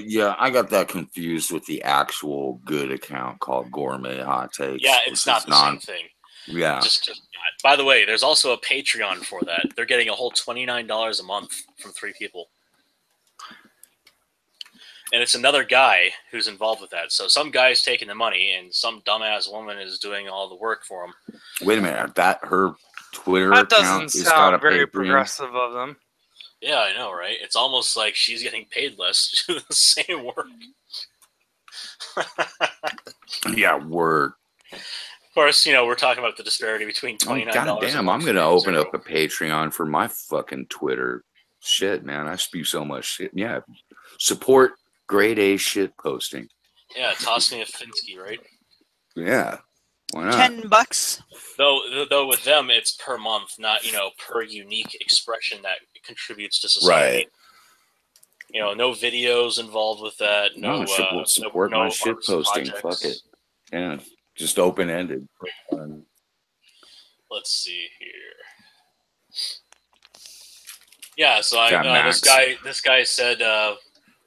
yeah, I got that confused with the actual good account called Gourmet Hot Takes. Yeah, it's not the same thing. Yeah, just not. By the way, there's also a Patreon for that. They're getting a whole $29 a month from 3 people. And it's another guy who's involved with that. So some guy's taking the money, and some dumbass woman is doing all the work for him. Wait a minute, her Twitter that account doesn't sound very progressive of them. Yeah, I know, right? It's almost like she's getting paid less to do the same work. Yeah, word. Of course, we're talking about the disparity between $29. God damn, I'm gonna open up a Patreon for my fucking Twitter. Shit, man, I spew so much shit. Yeah, support grade A shit posting. Yeah, toss me a Finsky, right? Yeah, why not? $10. Though with them it's per month, not per unique expression that contributes to society. Right. No videos involved with that. Support my shit posting. Projects. Fuck it. Yeah, just open ended. Let's see here. Yeah, so this guy said,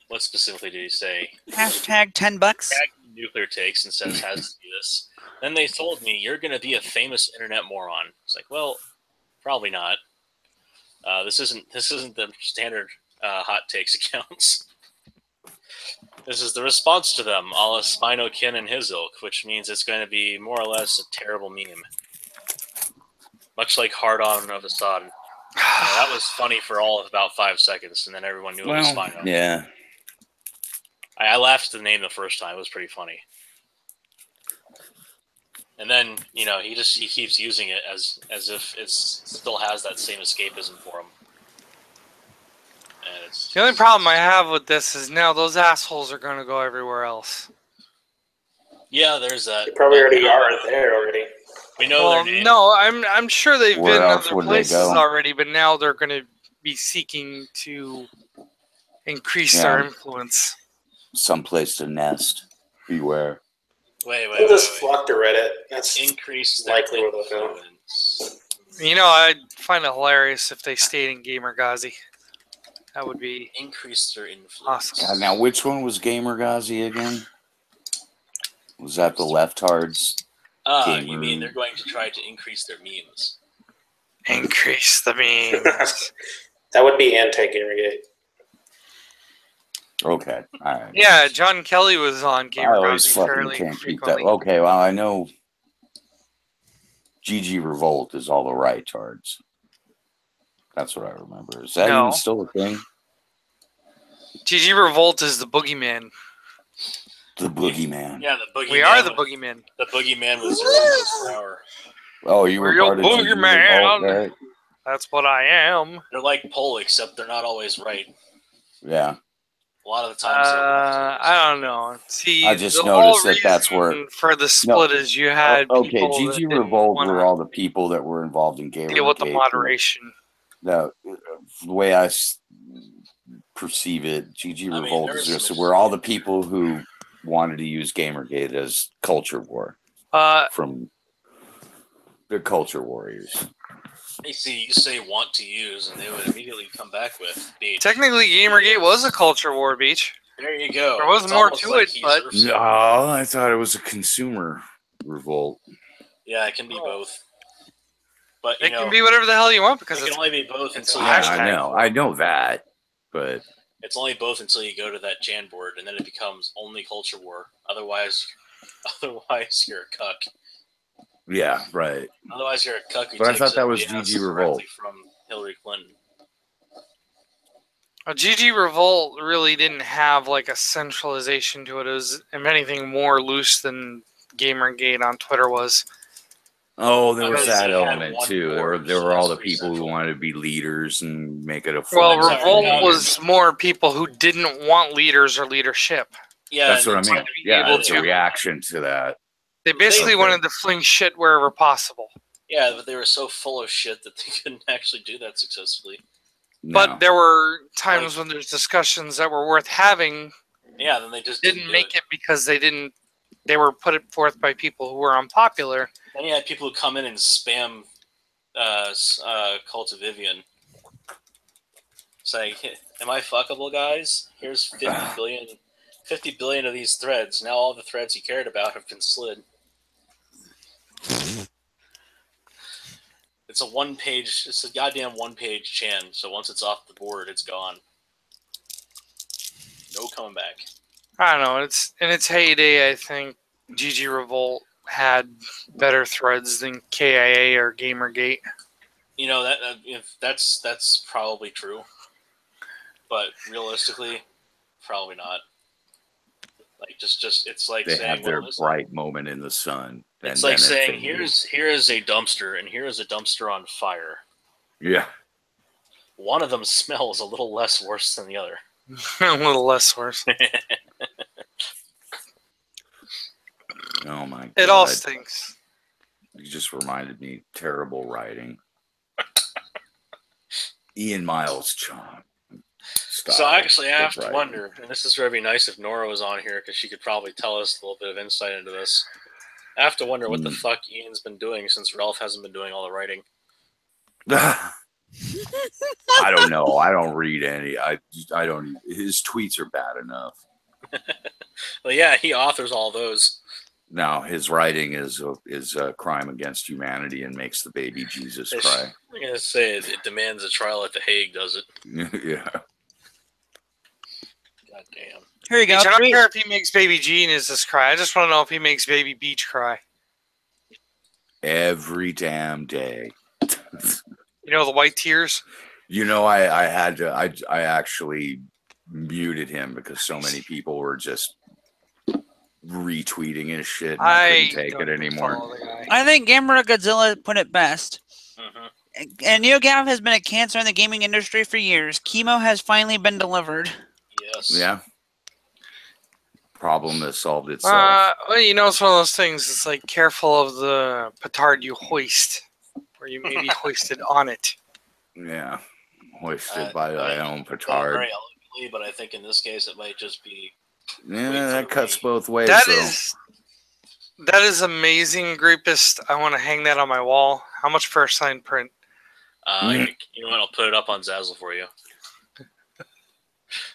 what specifically did he say? Hashtag $10. Nuclear Takes and says has to do this. Then they told me you're going to be a famous internet moron. It's like, well, probably not. This isn't the standard hot takes accounts. This is the response to them, a la Spino Kin and his ilk, which means it's going to be more or less a terrible meme. Much like Hard On of Assad. That was funny for all of about 5 seconds, and then everyone knew it was Spino. Yeah. I laughed at the name the first time. It was pretty funny. And then, he keeps using it as if it still has that same escapism for him. And the only problem I have with this is now those assholes are going to go everywhere else. Yeah, there's that. They probably already are there already. We know their name. No, I'm sure they've been in other places already, but now they're going to be seeking to increase their influence. Someplace to nest. Beware. Wait. They'll just flock to Reddit. That's increase likely where they'll go. I'd find it hilarious if they stayed in Gamergazi. That would be increase their influence. Awesome. God, now, which one was Gamergazi again? Was that the leftards? You mean they're going to try to increase their memes? Increase the memes. That would be anti-Gamergate. Okay, all right. Yeah, John Kelly was on Gamer I always Browsing fucking fairly can't keep that. frequently. Okay, well, I know GG Revolt is all the rightards. That's what I remember. Is that even still a thing? GG Revolt is the boogeyman. The boogeyman. Yeah, the boogeyman. We are the boogeyman. The boogeyman was 0 miles per hour. Oh, you were part of GG Revolt, right? That's what I am. They're like Poll, except they're not always right. Yeah. A lot of the times. I don't know. See, I just noticed that that's where for the split is you had okay. people GG Revolt were all the people that were involved in Gamergate. Deal with the moderation. The way I perceive it, GG Revolt is just we're all the people who wanted to use Gamergate as culture war from the culture warriors. You see, you say want to use, and they would immediately come back with Beach. Technically, Gamergate was a culture war, Beach. There you go. There was more to it, but no, I thought it was a consumer revolt. Yeah, it can be both. But it can be whatever the hell you want because it can only be both until I know that, but it's only both until you go to that Janboard, and then it becomes only culture war. Otherwise you're a cuck. Yeah, right. Otherwise, you're a cuck. But I thought that was GG Revolt from Hillary Clinton. GG Revolt really didn't have like a centralization to it. It was, if anything, more loose than Gamergate on Twitter was. Oh, there was that element too. There were all the people who wanted to be leaders and make it a. Well, Revolt was more people who didn't want leaders or leadership. Yeah, that's what I mean. Yeah, it's a reaction to that. They basically wanted to fling shit wherever possible. Yeah, but they were so full of shit that they couldn't actually do that successfully. No. But there were times when there's discussions that were worth having. Yeah, then they just didn't make it because they didn't. They were put forth by people who were unpopular. Then you had people who come in and spam Cult of Vivian. Saying, am I fuckable, guys? Here's 50 billion of these threads. Now all the threads you cared about have been slid. It's a goddamn one-page chan, so once it's off the board, it's gone. No coming back. I don't know. It's in its heyday, I think GG Revolt had better threads than KIA or Gamergate. You know that if that's probably true, but realistically, probably not. Like just it's like they saying, have their bright moment in the sun. It's like saying here is a dumpster and here is a dumpster on fire. Yeah. One of them smells a little less worse than the other. A little less worse. Oh my god. It all stinks. You just reminded me, terrible writing. Ian Miles' charm. So actually, I have to wonder, and this is where it'd be nice if Nora was on here because she could probably tell us a little bit of insight into this. I have to wonder what the fuck Ian's been doing since Ralph hasn't been doing all the writing. I don't know. I don't read any. I don't. His tweets are bad enough. Well, yeah, he authors all those. No, his writing is a crime against humanity and makes the baby Jesus cry. I'm gonna say it demands a trial at the Hague, does it? Yeah. God damn. Here you go. I don't care if he makes baby Jesus cry. I just want to know if he makes baby Beach cry. Every damn day. You know the white tears? You know, I had to. I actually muted him because so many people were just retweeting his shit. And I couldn't take it anymore. I think Gamera Godzilla put it best. And NeoGAF has been a cancer in the gaming industry for years. Chemo has finally been delivered. Yes. Yeah. Problem has solved itself. Well, you know, it's one of those things. It's like careful of the petard you hoist, or you may be hoisted on it. Yeah, hoisted by thy own petard. Very elegantly, but I think in this case it might just be. Yeah, that cuts both ways. That is amazing, Greepist. I want to hang that on my wall. How much for a signed print? You know what? I'll put it up on Zazzle for you.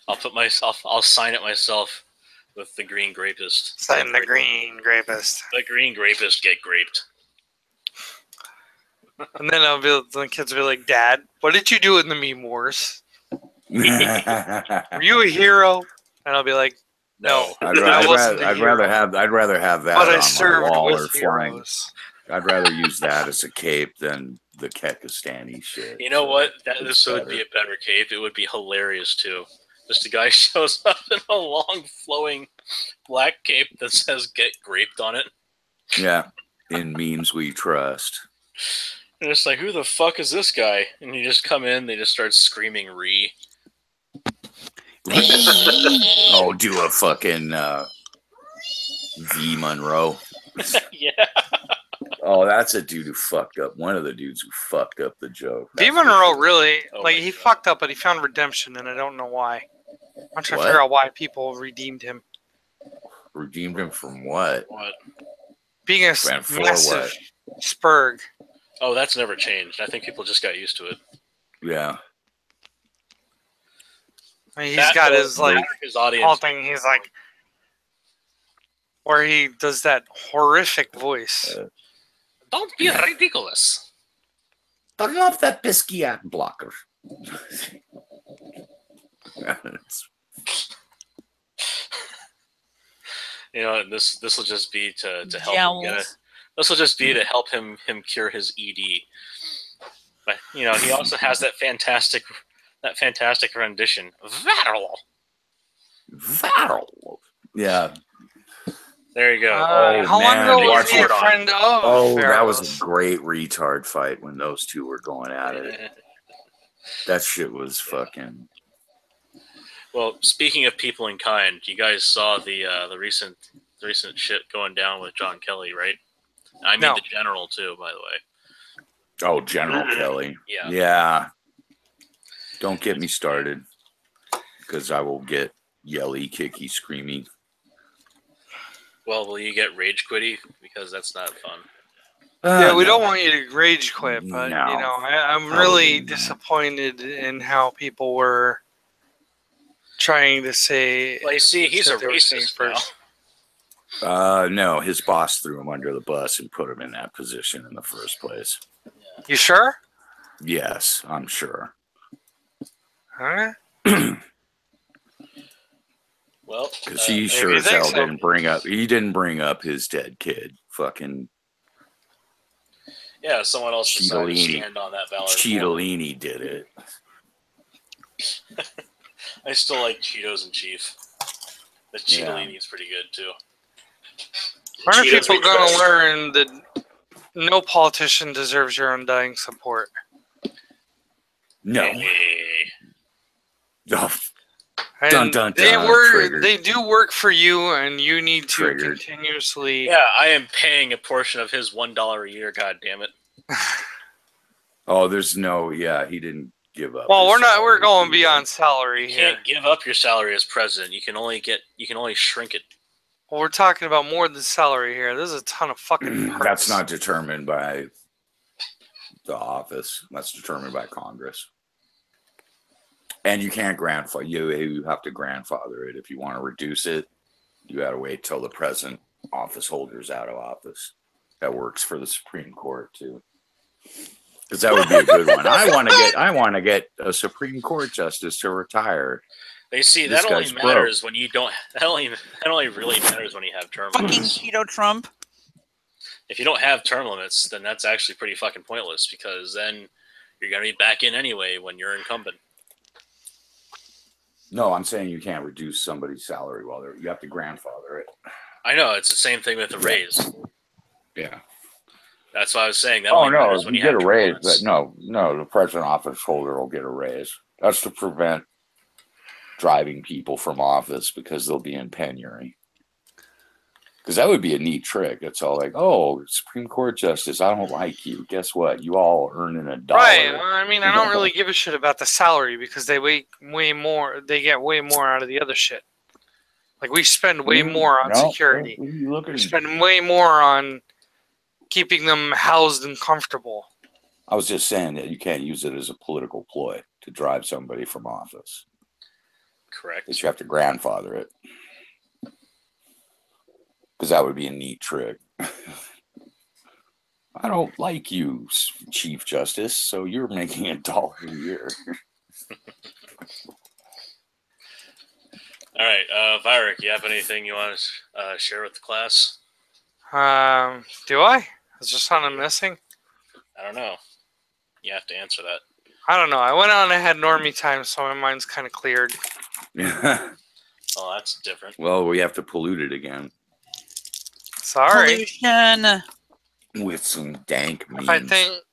I'll sign it myself with the green grapist. Sign the green grapist. The green grapist get graped. And then the kids will be like, Dad, what did you do in the meme wars? Were you a hero? And I'll be like, no, I'd rather have that but I on served my wall with or flying. heroes. I'd rather use that as a cape than the Kekistani shit. You know what? This would be a better cape. It would be hilarious too. Just a guy shows up in a long, flowing black cape that says "Get Graped" on it. Yeah, in memes we trust. And it's like, who the fuck is this guy? And you just come in, they just start screaming "Re." Oh, do a fucking V Monroe. Yeah. Oh, that's a dude who fucked up. One of the dudes who fucked up the joke. V Monroe really, he fucked up, but he found redemption, and I don't know why. I'm trying to figure out why people redeemed him. Redeemed him from what? Being a massive spurg. Oh, that's never changed. I think people just got used to it. Yeah. I mean, he's got his audience whole thing. He's like, where he does that horrific voice. Don't be ridiculous. Turn off that pesky ad blocker. You know, this will just be to help him get it. This will just be to help him cure his ED. But you know, he also has that fantastic rendition. Viral. Yeah. There you go. How long ago was he a friend of? Oh, that was a great retard fight when those two were going at it. That shit was fucking. Well, speaking of people in kind, you guys saw the recent shit going down with John Kelly, right? I mean the general too, by the way. Oh, General Kelly. Yeah. Yeah. Don't get me started, because I will get yelly, kicky, screamy. Well, will you get rage quitty? Because that's not fun. Yeah, we don't want you to rage quit, but you know, I'm really disappointed in how people were trying to say. Well, you see, he's a racist first. No, his boss threw him under the bus and put him in that position in the first place. Yeah. You sure? Yes, I'm sure. All right. Well, because he sure as hell didn't bring up. He didn't bring up his dead kid. Fucking. Yeah, someone else decided to stand on that ballot. Cheetolini did it. I still like Cheetos and Chief. The Cheetolini is pretty good too. When are people going to learn that no politician deserves your undying support? No. Hey. Oh. And they do work for you, and you need to continuously. Yeah, I am paying a portion of his $1 a year. God damn it! Oh, there's no. Yeah, he didn't give up. Well, we're going beyond salary here. You can't give up your salary as president. You can only shrink it. Well, we're talking about more than salary here. There's a ton of fucking perks. That's not determined by the office. That's determined by Congress. And you can't grandfather. You have to grandfather it. If you want to reduce it, you got to wait till the present office holder's out of office. That works for the Supreme Court too, because that would be a good one. I want to get a Supreme Court justice to retire. They see that only matters when you don't. That only really matters when you have term limits. Fucking Cheeto Trump. If you don't have term limits, then that's actually pretty fucking pointless, because then you're gonna be back in anyway when you're incumbent. No, I'm saying you can't reduce somebody's salary while you have to grandfather it. I know, it's the same thing with the raise. Yeah. That's what I was saying. That no, when you get a raise, but no, the president office holder will get a raise. That's to prevent driving people from office because they'll be in penury. Because that would be a neat trick. It's all like, oh, Supreme Court justice, I don't like you. Guess what? You all earning $1. Right. I mean, I don't really give a shit about the salary because they way more. They get way more out of the other shit. Like we spend way more on security. We spend way more on keeping them housed and comfortable. I was just saying that you can't use it as a political ploy to drive somebody from office. Correct. That you have to grandfather it. Because that would be a neat trick. I don't like you, Chief Justice, so you're making $1 a year. All right, Vyric, you have anything you want to share with the class? Do I? Is there something missing? I don't know. You have to answer that. I don't know. I went on and had normie time, so my mind's kind of cleared. Oh, that's different. Well, we have to pollute it again. Sorry. Pollution. With some dank memes.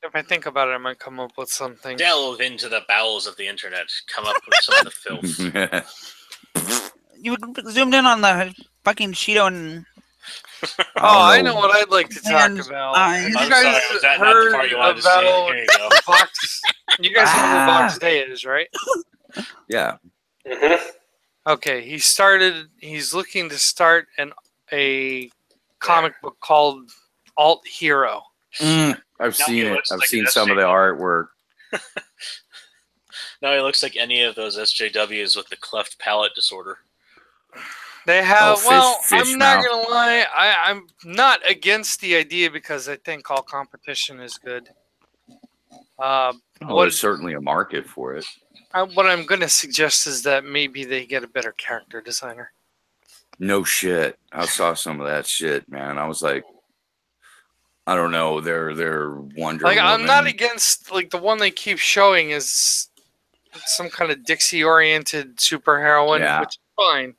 If I think about it, I might come up with something. Delve into the bowels of the internet. Come up with some of the filth. You zoomed in on the fucking Cheeto and... I know what I'd like to talk about. I'm sorry, was that not the part you wanted to see? Here you go. Box, you guys know who Box Day is, right? Yeah. Mm-hmm. Okay, he's looking to start a comic book called Alt Hero. I've seen it. I've seen some of the artwork. No, he looks like any of those SJWs with the cleft palate disorder. They have, fish I'm not mouth. going to lie, I'm not against the idea because I think all competition is good. There's certainly a market for it. What I'm going to suggest is that maybe they get a better character designer. No shit. I saw some of that shit, man. I was like, I don't know. They're Wonder Woman. I'm not against, the one they keep showing is some kind of Dixie-oriented superheroine, which is fine.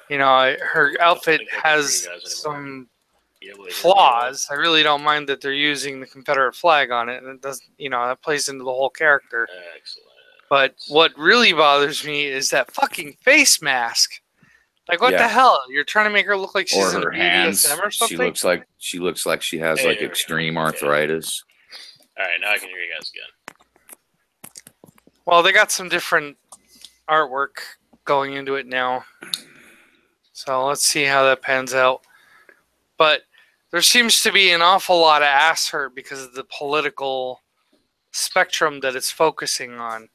You know, her outfit has some flaws. I really don't mind that they're using the Confederate flag on it, and it doesn't, that plays into the whole character. Excellent. But what really bothers me is that fucking face mask. Like, what the hell? You're trying to make her look like she's in a BDSM or something? She looks like she has extreme arthritis. All right, now I can hear you guys again. Well, they got some different artwork going into it now. So let's see how that pans out. But there seems to be an awful lot of ass hurt because of the political spectrum that it's focusing on,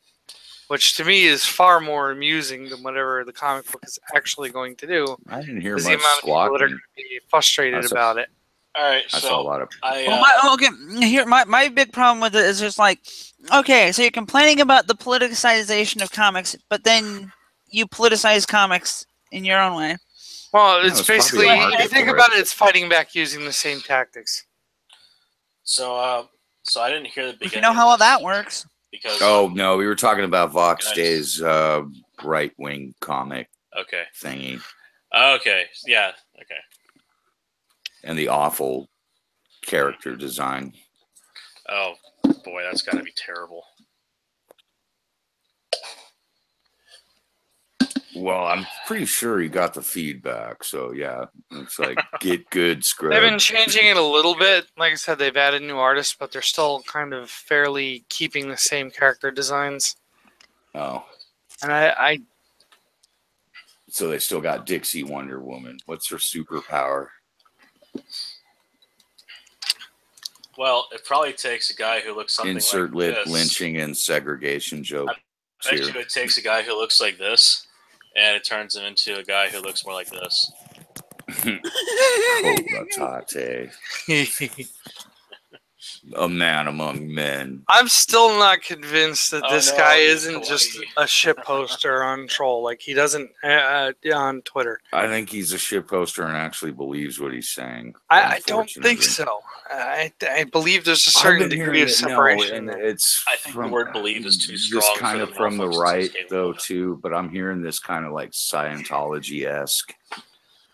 which to me is far more amusing than whatever the comic book is actually going to do. I didn't hear much the amount of people that are squawking. going to be frustrated about it. All right, I saw a lot of. My big problem with it is just like, okay, so you're complaining about the politicization of comics, but then you politicize comics in your own way. Well, it's basically, if you think about it, it's fighting back using the same tactics. So I didn't hear the beginning. You know how well that works? Because no, we were talking about Vox Day's right-wing comic thingy. Okay, yeah, okay. And the awful character design. Oh, boy, that's got to be terrible. Well, I'm pretty sure he got the feedback, so yeah, it's like get good script. They've been changing it a little bit. Like I said, they've added new artists, but they're still kind of fairly keeping the same character designs. Oh. And I So they still got Dixie Wonder Woman. What's her superpower? Well, it probably takes a guy who looks something Insert like this. lynching and segregation joke. I bet you it takes a guy who looks like this, and it turns him into a guy who looks more like this. A man among men. I'm still not convinced that this guy isn't just a shit poster on troll. Like, he doesn't on Twitter. I think he's a shit poster and actually believes what he's saying. I don't think so. I believe there's a certain degree of separation. No, it's I think the word "believe" is too strong. Just kind of from the right, though, too. But I'm hearing this kind of like Scientology-esque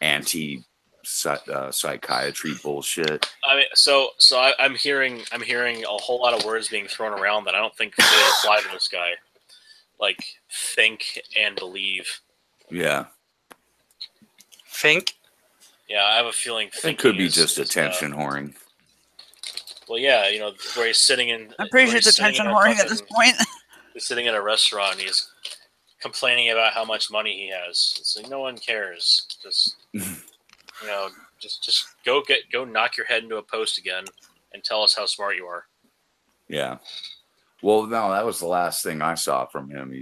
anti-psychiatry bullshit. I mean, so I'm hearing a whole lot of words being thrown around that I don't think really apply to this guy. Like think and believe. Yeah. Think. Yeah, I have a feeling. It could be just attention whoring. Well, yeah, where he's sitting in. I'm pretty sure it's attention whoring at this point. He's sitting in a restaurant. And he's complaining about how much money he has. It's like no one cares. Just just go knock your head into a post again and tell us how smart you are. Yeah. Well, no, that was the last thing I saw from him.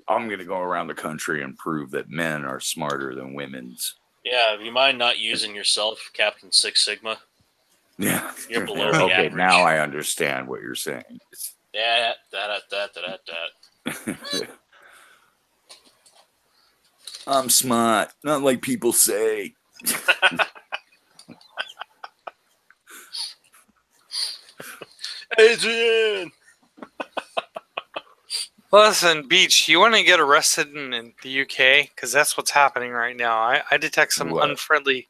I'm going to go around the country and prove that men are smarter than women's. Yeah, you mind not using yourself, Captain Six Sigma? Yeah. You're below okay, the average. Now I understand what you're saying. That. I'm smart, not like people say. Adrian! Listen, Beach, you want to get arrested in the UK? Because that's what's happening right now. I detect some unfriendly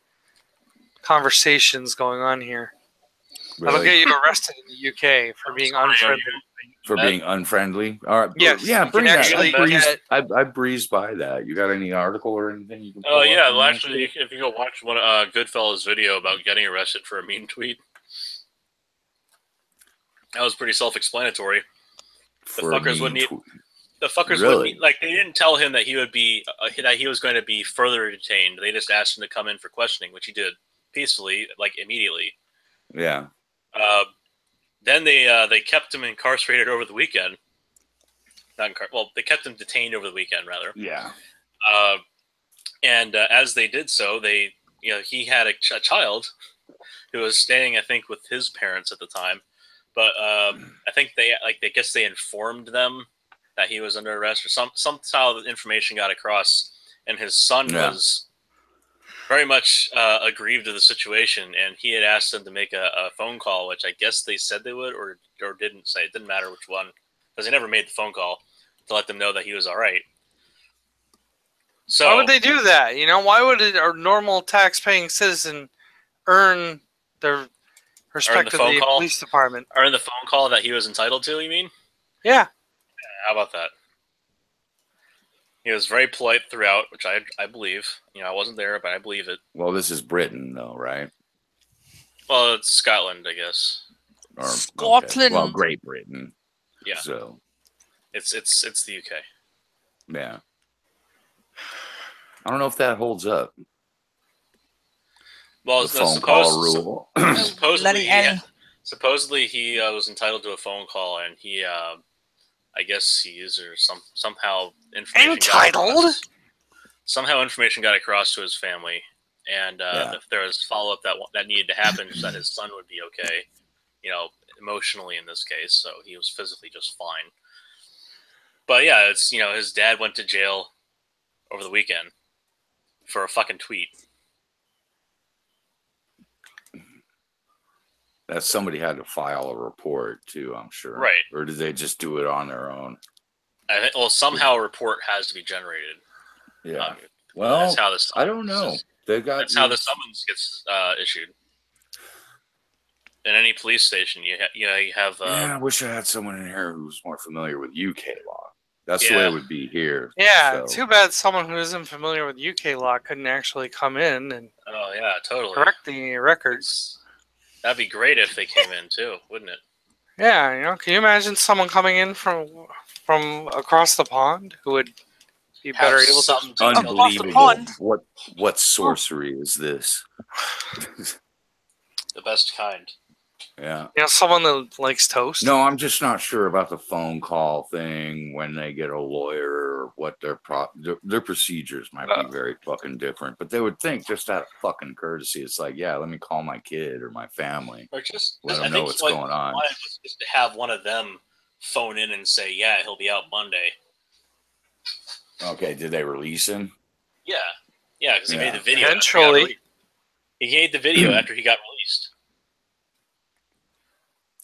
conversations going on here. Really? That'll get you arrested in the UK for being unfriendly. For being unfriendly? All right. Yes. Yeah, bring that. I breezed by that. You got any article or anything you can pull up? Yeah. Well, actually, if you go watch one Goodfellas video about getting arrested for a mean tweet, that was pretty self-explanatory. The fuckers wouldn't like. They didn't tell him that he would be that he was going to be further detained. They just asked him to come in for questioning, which he did peacefully, like immediately. Yeah. Then they kept him incarcerated over the weekend. They kept him detained over the weekend, rather. Yeah. And as they did so, he had a child who was staying, I think, with his parents at the time. But I think I guess they informed them that he was under arrest, or somehow the information got across, and his son was very much aggrieved to the situation, and he had asked them to make a phone call, which I guess they said they would or didn't say. It didn't matter which one, because they never made the phone call to let them know that he was all right. So why would they do that? You know, why would a normal tax-paying citizen earn their respect to the police department? Earn the phone call that he was entitled to, you mean? Yeah. How about that? He was very polite throughout, which I believe. You know, I wasn't there, but I believe it. Well, this is Britain, though, right? Well, it's Scotland, I guess. Or, Scotland. Okay. Well, Great Britain. Yeah. So it's the UK. Yeah. I don't know if that holds up. Well, the phone call rule. Supposedly he was entitled to a phone call, and he, I guess he is, or somehow information got across to his family, and if there was follow-up that needed to happen, so that his son would be okay, you know, emotionally in this case. So he was physically just fine. But yeah, it's, you know, his dad went to jail over the weekend for a fucking tweet. That somebody had to file a report too, I'm sure. Right. Or did they just do it on their own? I think, well, somehow a report has to be generated. Yeah. Well, that's how this. I don't know. That's how the summons gets issued. In any police station, you have. I wish I had someone in here who's more familiar with UK law. That's the way it would be here. Yeah, so. Too bad someone who isn't familiar with UK law couldn't actually come in and. Oh yeah, totally. Correct the records. That'd be great if they came in too, wouldn't it? Yeah, you know, can you imagine someone coming in from across the pond who would be better able to unbelievable. What sorcery is this? The best kind. Yeah. You know, someone that likes toast? No, I'm just not sure about the phone call thing when they get a lawyer or what their procedures might be very fucking different. But they would think just out of fucking courtesy, it's like, yeah, let me call my kid or my family. Or just let them know what's going on. Just to have one of them phone in and say, yeah, he'll be out Monday. Okay, did they release him? Yeah. Yeah, because he made the video. Eventually. He made the video after he got released.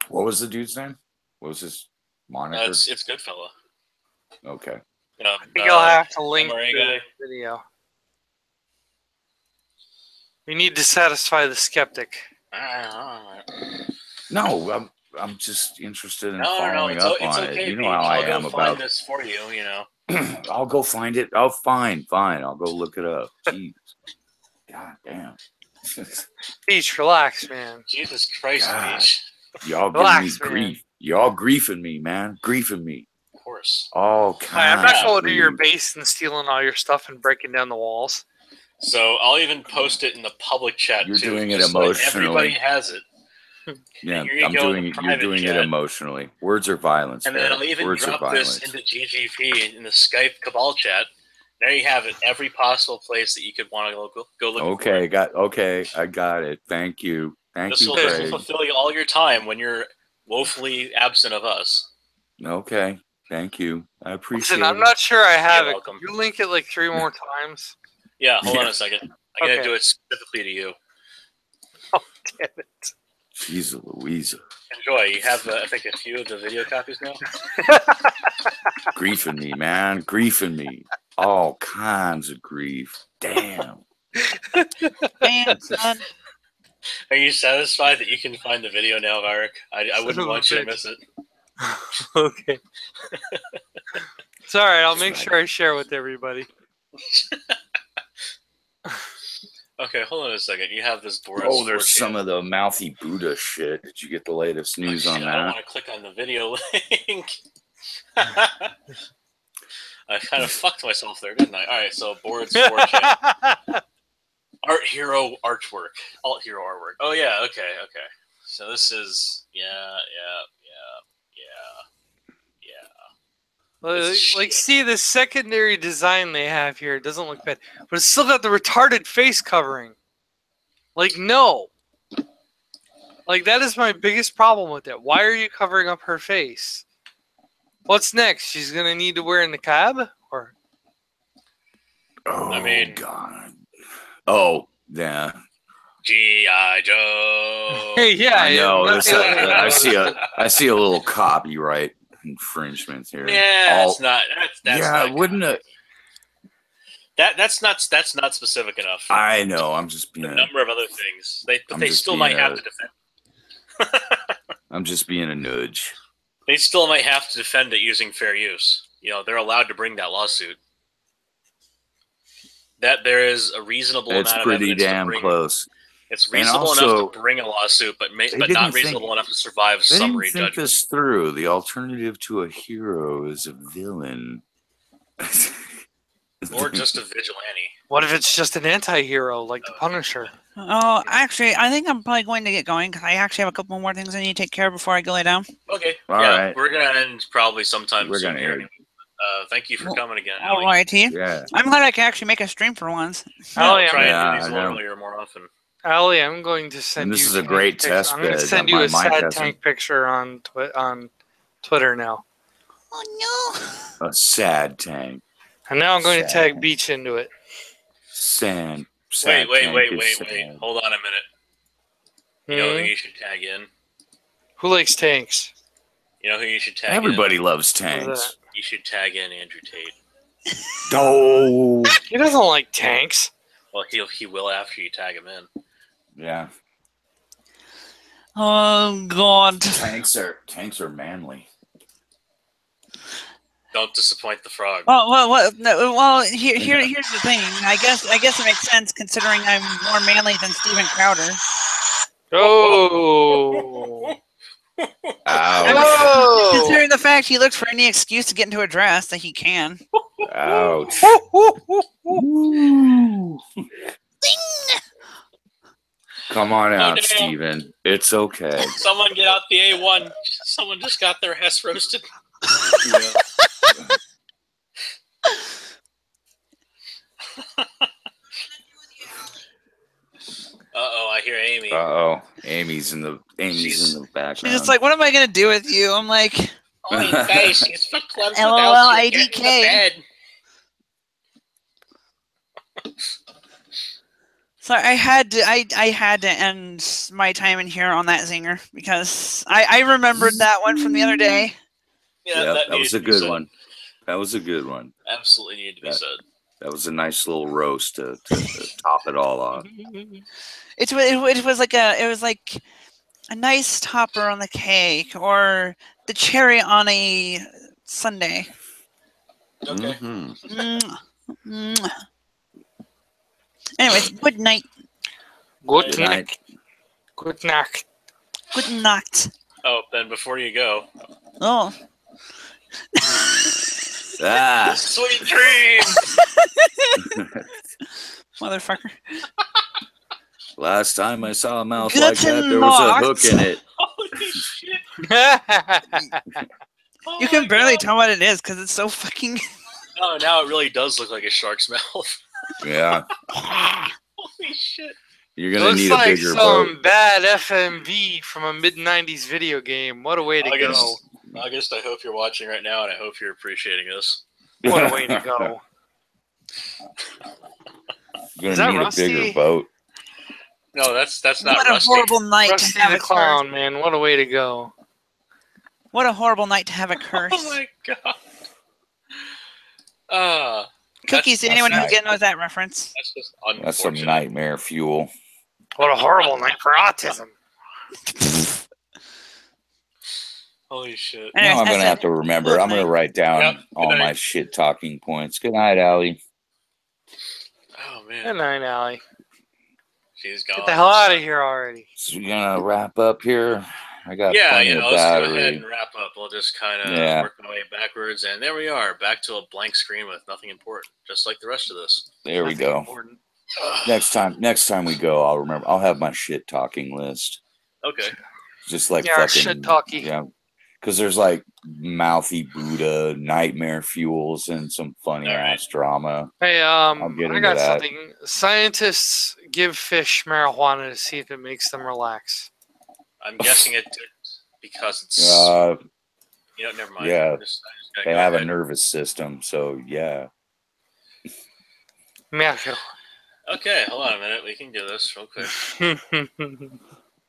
What was the dude's name? What was his moniker? It's Goodfella. Okay. I think I'll have to link the video. We need to satisfy the skeptic. No, I'm just interested in following up on it. You know how I am about this for you. You know. I'll go find it. Oh, fine. I'll go look it up. Jeez. God damn. Beach, relax, man. Jesus Christ, Beach. Y'all giving me grief. Y'all griefing me, man. Griefing me. Of course. Oh, I'm not going to your base and stealing all your stuff and breaking down the walls. So I'll even post it in the public chat. You're doing it emotionally. Everybody has it. Yeah, you're doing it emotionally. Words are violence. And then I'll even drop this into GGP in the Skype Cabal chat. There you have it. Every possible place that you could want to go look. Okay, I got it. Thank you. Thank this you, will Craig. fulfill all your time when you're woefully absent of us. Okay. Thank you. I appreciate Listen, it. I'm not sure I have You're it. welcome. You link it like 3 more times. Yeah, hold on a second. I'm going to do it specifically to you. Oh, damn it. Jesus Louisa. Enjoy. You have, I think, a few of the video copies now. Griefing me, man. Griefing me. All kinds of grief. Damn. Damn, son. Are you satisfied that you can find the video now, Varric? I wouldn't want you to miss it. Okay. It's all right. I'll make sure I share with everybody. Okay, hold on a second. You have this Boris. Oh, there's some of the mouthy Buddha shit. Did you get the latest news on that? I don't want to click on the video link. I kind of fucked myself there, didn't I? All right, so Boris 4chan. Art Hero artwork. Alt Hero artwork. Oh, yeah, okay. So this is, yeah. Like, see, the secondary design they have here doesn't look bad, but it's still got the retarded face covering. Like, no. Like, that is my biggest problem with it. Why are you covering up her face? What's next? She's gonna need to wear in the cab, or? Oh, I mean, God. Oh, yeah. G.I. Joe. Yeah, I know. I see a little copyright infringement here. Yeah, that's not. Wouldn't it? That's not specific enough. I know. I'm just being a number of other things. They still might have to defend. I'm just being a nudge. They still might have to defend it using fair use. You know, they're allowed to bring that lawsuit. That there is a reasonable amount of evidence. It's pretty damn close. It's reasonable enough to bring a lawsuit, but not reasonable enough to survive summary judgment. They didn't think this through. The alternative to a hero is a villain. Or just a vigilante. What if it's just an anti-hero, like the Punisher? Oh, actually, I think I'm probably going to get going, because I actually have a couple more things I need to take care of before I go lay down. Okay. All right. We're going to end probably sometime soon. We're going to end. Thank you for coming again. All righty. Yeah. I'm glad I can actually make a stream for once. I'll try and do these earlier more often. Allie, I'm going to send you. This is a great test bed. I'm going to send you a sad tank picture on Twitter now. Oh no! A sad tank. And now I'm going to tag Beach into it. Sad wait. Hold on a minute. You know who you should tag in? Who likes tanks? You know who you should tag in? Everybody loves tanks. You should tag in Andrew Tate. No. He doesn't like tanks. Well, he will after you tag him in. Yeah. Oh God. Tanks are manly. Don't disappoint the frog. Well, here's the thing. I guess it makes sense considering I'm more manly than Steven Crowder. Oh. Ouch. Considering the fact he looks for any excuse to get into a dress that he can. Ouch. Come on out, Steven. It's okay. Someone get out the A1. Someone just got their Hess roasted. Uh-oh, I hear Amy. Uh-oh. Amy's in the background. She's just like, what am I going to do with you? I'm like... Oh, guys, she's for clubs LOL, IDK. So I had to end my time in here on that zinger because I remembered that one from the other day. Yeah, that was a good one. That was a good one. Absolutely needed to be said. That was a nice little roast to top it all off. It was like a nice topper on the cake or the cherry on a sundae. Okay. Anyways, good night. Good night. Good night. Good night. Oh, then before you go. Oh. Sweet dreams. Motherfucker. Last time I saw a mouth like that, there was a hook in it. Holy shit. You can barely tell what it is because it's so fucking... Oh, now it really does look like a shark's mouth. Yeah. Holy shit. You're gonna need a bigger boat. Some bad FMV from a mid-90s video game. What a way to go. August, I hope you're watching right now, and I hope you're appreciating this. What a way to go. You're gonna need a bigger boat. No, that's not what Rusty. A horrible night Rusty to have the a Clown, curse. man. What a way to go. What a horrible night to have a curse. Oh my god. Cookies, anyone who knows that reference? That's just unfortunate. That's some nightmare fuel. What a horrible night for autism. Holy shit. Now I'm going to have to remember. I'm going to write down all my shit talking points. Good night, Allie. Oh, man. Good night, Allie. She's gone. Get the hell out of here already. So we're going to wrap up here. I got plenty of let's battery. go ahead and wrap up. We'll just kind of work our way backwards. And there we are, back to a blank screen with nothing important, just like the rest of this. There we go. Next time we go, I'll remember. I'll have my shit talking list. Okay. Just like fucking shit talky. Yeah. Because there's like mouthy Buddha, nightmare fuels, and some funny ass drama. Hey, I got something. Scientists give fish marijuana to see if it makes them relax. I'm guessing it because it's. Never mind. Yeah, they have a nervous system, so yeah. Okay, hold on a minute. We can do this real quick.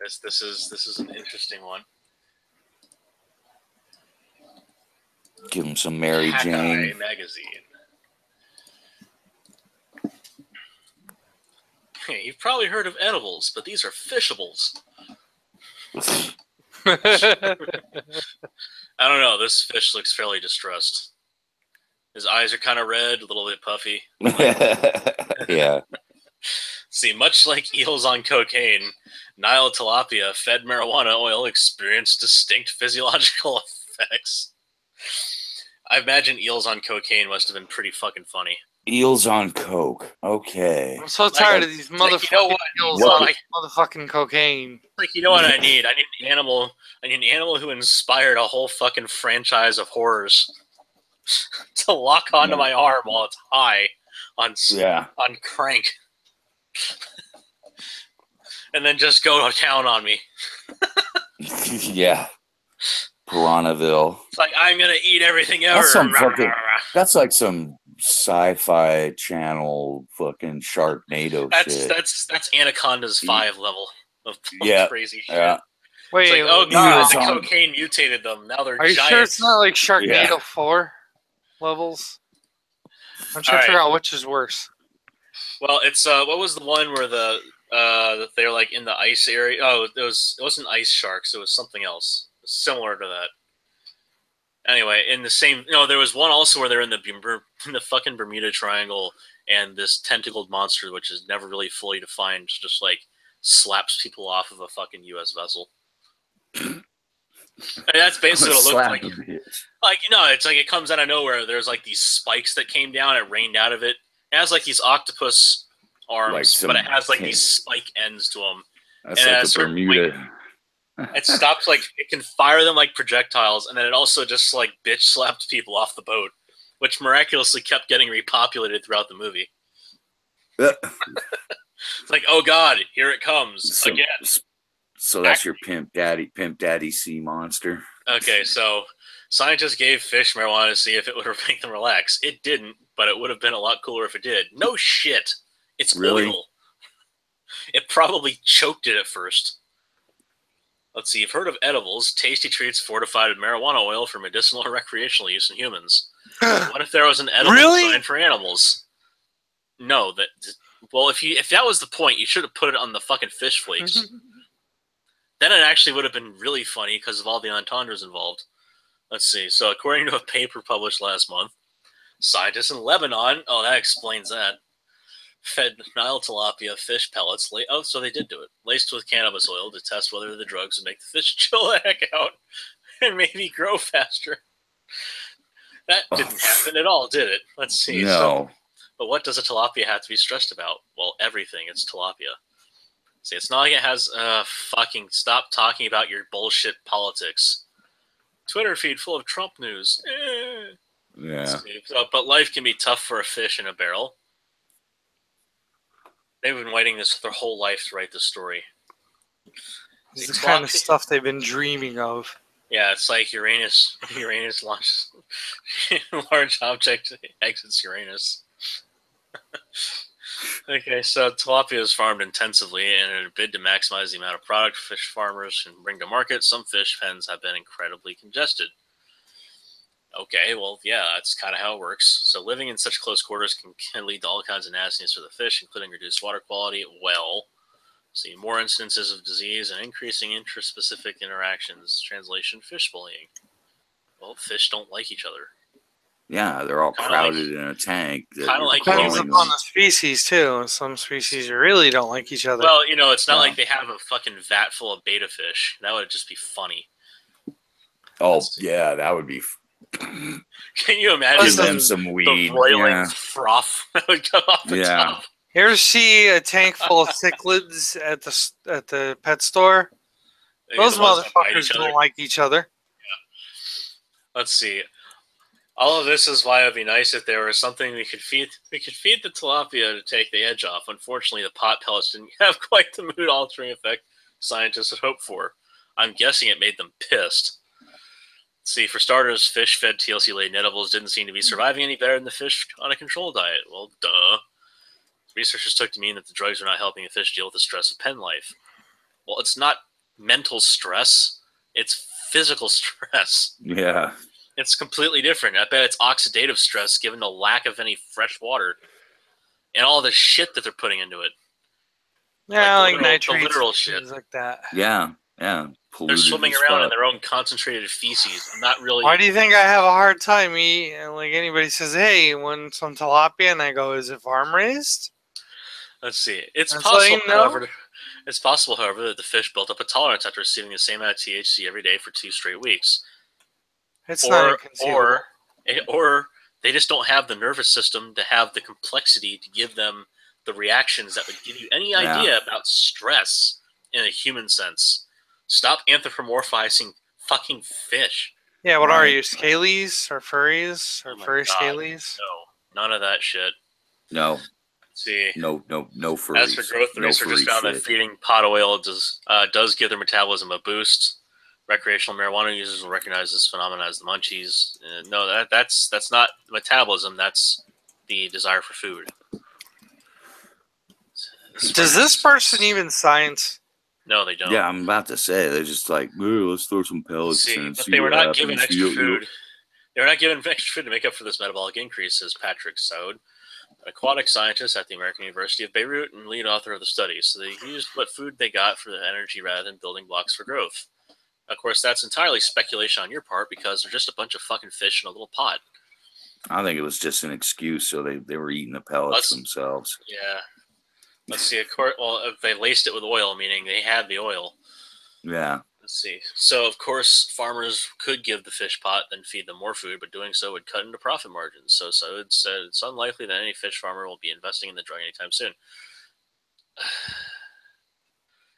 This is an interesting one. Give him some Mary Jane. Magazine. Hey, you've probably heard of edibles, but these are fishables. I don't know. This fish looks fairly distressed. His eyes are kind of red, a little bit puffy. Yeah. See, much like eels on cocaine, Nile tilapia fed marijuana oil experienced distinct physiological effects. I imagine eels on cocaine must have been pretty fucking funny. Eels on coke. Okay. I'm so tired of these motherfucking eels on motherfucking cocaine. Like, you know what I need? I need an animal. I need an animal who inspired a whole fucking franchise of horrors to lock onto my arm while it's high on crank, and then just go to town on me. Yeah. Piranhaville. It's like, I'm gonna eat everything ever. That's like some sci-fi channel fucking Sharknado shit. That's Anaconda's 5 level of crazy shit. Yeah. Wait, it's like, oh god, the cocaine mutated them. Now they're giants. Are you sure it's not like Sharknado 4 levels? I'm trying to figure out which is worse. Well, it's what was the one where they're like in the ice area? Oh, it wasn't ice sharks. It was something else similar to that. Anyway, in the same, there was one also where they're in the fucking Bermuda Triangle, and this tentacled monster, which is never really fully defined, just like slaps people off of a fucking U.S. vessel. That's basically what it looked like. It's like it comes out of nowhere. There's like these spikes that came down. It rained out of it. It has like these octopus arms, but it has like these spike ends to them. That's like the Bermuda. It stops, like, it can fire them like projectiles, and then it also just like bitch slapped people off the boat, which miraculously kept getting repopulated throughout the movie. It's like, oh god, here it comes again. So that's your pimp daddy sea monster. Okay, so scientists gave fish marijuana to see if it would make them relax. It didn't, but it would have been a lot cooler if it did. No shit. It's oil. It probably choked it at first. Let's see. You've heard of edibles, tasty treats fortified with marijuana oil for medicinal and recreational use in humans. What if there was an edible designed for animals? No, if that was the point, you should have put it on the fucking fish flakes. Then it actually would have been really funny because of all the entendres involved. Let's see. So according to a paper published last month, scientists in Lebanon, that explains that, fed Nile tilapia fish pellets. So they did do it. Laced with cannabis oil to test whether the drugs would make the fish chill the heck out and maybe grow faster. That didn't happen at all, did it? Let's see. No. But what does a tilapia have to be stressed about? Well, everything. It's tilapia. See, it's not like it has fucking stop talking about your bullshit politics. Twitter feed full of Trump news. Yeah. But life can be tough for a fish in a barrel. They've been waiting their whole life to write this story. It's the kind of stuff they've been dreaming of. Yeah, it's like Uranus. Uranus launches large object exits Uranus. Okay, so tilapia is farmed intensively, and in a bid to maximize the amount of product fish farmers can bring to market, some fish pens have been incredibly congested. Okay, well, yeah, that's kind of how it works. So living in such close quarters can lead to all kinds of nastiness for the fish, including reduced water quality. Well, see more incidences of disease and increasing intraspecific interactions. Translation: fish bullying. Well, fish don't like each other. Yeah, they're all crowded in a tank. Kind of like depends upon the species too. Some species really don't like each other. Well, it's not like they have a fucking vat full of beta fish. That would just be funny. Oh yeah, that would be. Can you imagine Give them some weed? The roiling froth that would come off the top. You ever see a tank full of cichlids at the pet store? Those motherfuckers don't like each other. Yeah. Let's see. All of this is why it would be nice if there was something we could feed. We could feed the tilapia to take the edge off. Unfortunately, the pot pellets didn't have quite the mood-altering effect scientists had hoped for. I'm guessing it made them pissed. See, for starters, fish-fed TLC-laden edibles didn't seem to be surviving any better than the fish on a controlled diet. Well, duh. Researchers took to mean that the drugs were not helping the fish deal with the stress of pen life. Well, it's not mental stress. It's physical stress. Yeah. It's completely different. I bet it's oxidative stress given the lack of any fresh water and all the shit that they're putting into it. Yeah, like nitrates, the literal shit. Things like that. Yeah. They're swimming around in their own concentrated feces. I'm not really. Why do you think I have a hard time eating? Like anybody says, "Hey, want some tilapia?" and I go, "Is it farm raised?" Let's see. It's possible, however, that the fish built up a tolerance after receiving the same amount of THC every day for 2 straight weeks. It's not inconceivable. Or they just don't have the nervous system to have the complexity to give them the reactions that would give you any idea about stress in a human sense. Stop anthropomorphizing fucking fish. Yeah, what are you, scalies or furries or furry scalies? No, none of that shit. No. Let's see. No furries. As for growth, the researchers found that feeding pot oil does give their metabolism a boost. Recreational marijuana users will recognize this phenomenon as the munchies. No, that's not metabolism. That's the desire for food. Does this person even science? No, they don't. Yeah, I'm about to say they're just like, let's throw some pellets in and but see they were what not happens. given extra food. They were not given extra food to make up for this metabolic increase, says Patrick Saud, an aquatic scientist at the American University of Beirut and lead author of the study. So they used what food they got for the energy rather than building blocks for growth. Of course, that's entirely speculation on your part because they're just a bunch of fucking fish in a little pot. I think it was just an excuse, so they were eating the pellets themselves. Yeah. Let's see. Well, if they laced it with oil, meaning they had the oil. Yeah. Let's see. So, of course, farmers could give the fish pot and feed them more food, but doing so would cut into profit margins. So it said it's unlikely that any fish farmer will be investing in the drug anytime soon.